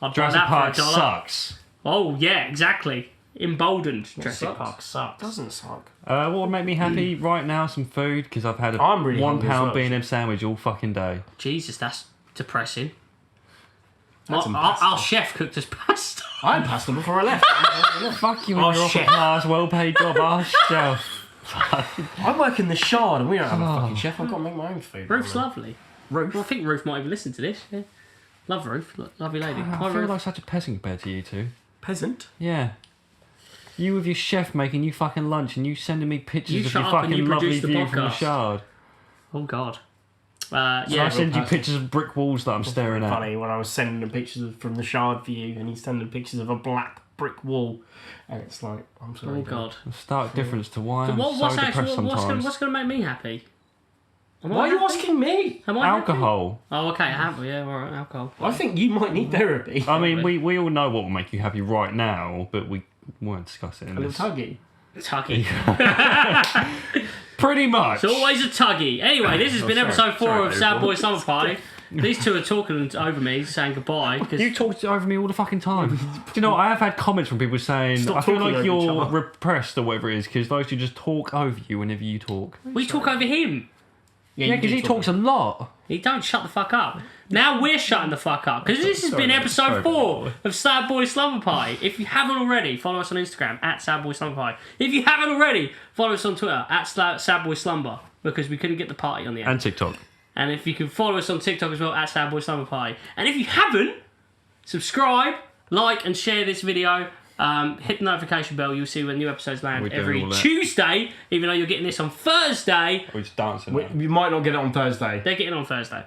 I'd buy Jurassic that Park for $1. sucks. Oh, yeah, exactly. Emboldened. Jurassic Park sucks. Doesn't suck. What would make me happy right now? Some food, because I've had a I'm really £1 B&M sandwich all fucking day. Jesus, that's depressing. That's our chef cooked us pasta. I had pasta before I left. Fuck you and your upper class, well-paid job, ass chef. I work in the Shard and we don't have a fucking chef. I've got to make my own food. Ruth's lovely. Ruth? Well, I think Ruth might even listen to this. Yeah. Love Ruth. Lovely lady. I feel like such a peasant compared to you two. Peasant? Yeah. You with your chef making you fucking lunch and you sending me pictures You of shut your up and fucking you lovely produce the view from the podcast. Shard. Oh, God. So I send you pictures of brick walls that I'm staring at. Funny when I was sending him pictures from the Shard for you and he's sending pictures of a black brick wall and it's like, I'm sorry. Oh, God. A stark difference to why So I'm so depressed sometimes. What's going to make me happy? Why are you asking me? Am I Alcohol. Happy? Oh, okay. Yeah, all right. Alcohol. I think you might need therapy. I mean, we all know what will make you happy right now, but we won't discuss it in A little this. tuggy. Tuggy. Pretty much. It's always a tuggy. Anyway, this has been episode 4 of Sad Boi Slumber Party. These two are talking over me, saying goodbye. Cause You talk over me all the fucking time. Do you know what? I have had comments from people saying, Stop I feel talking like over each you're other. repressed or whatever it is, because those two just talk over you whenever you talk. we talk over him. Yeah, because he talks a lot. He don't shut the fuck up. Now we're shutting the fuck up because this has been episode 4 of Sad Boi Slumber Party. If you haven't already, follow us on Instagram at Sad Boi Slumber Party. If you haven't already, follow us on Twitter at Sad Boi Slumber because we couldn't get the party on the end. And TikTok. And if you can follow us on TikTok as well at Sad Boi Slumber Party. And if you haven't, subscribe, like, and share this video. Hit the notification bell. You'll see when new episodes land every Tuesday. Even though you're getting this on Thursday, We're just dancing. We might not get it on Thursday. they're getting it on Thursday.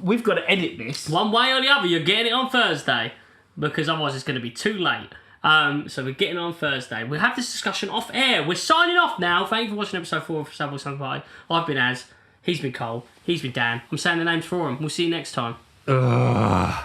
We've got to edit this. One way or the other, you're getting it on Thursday because otherwise it's going to be too late. So we're getting it on Thursday. We'll have this discussion off air. We're signing off now. Thank you for watching episode 4 of Sad Boi Slumber Party. I've been Az. He's been Cole. He's been Dan. I'm saying the names for him. We'll see you next time. Ugh.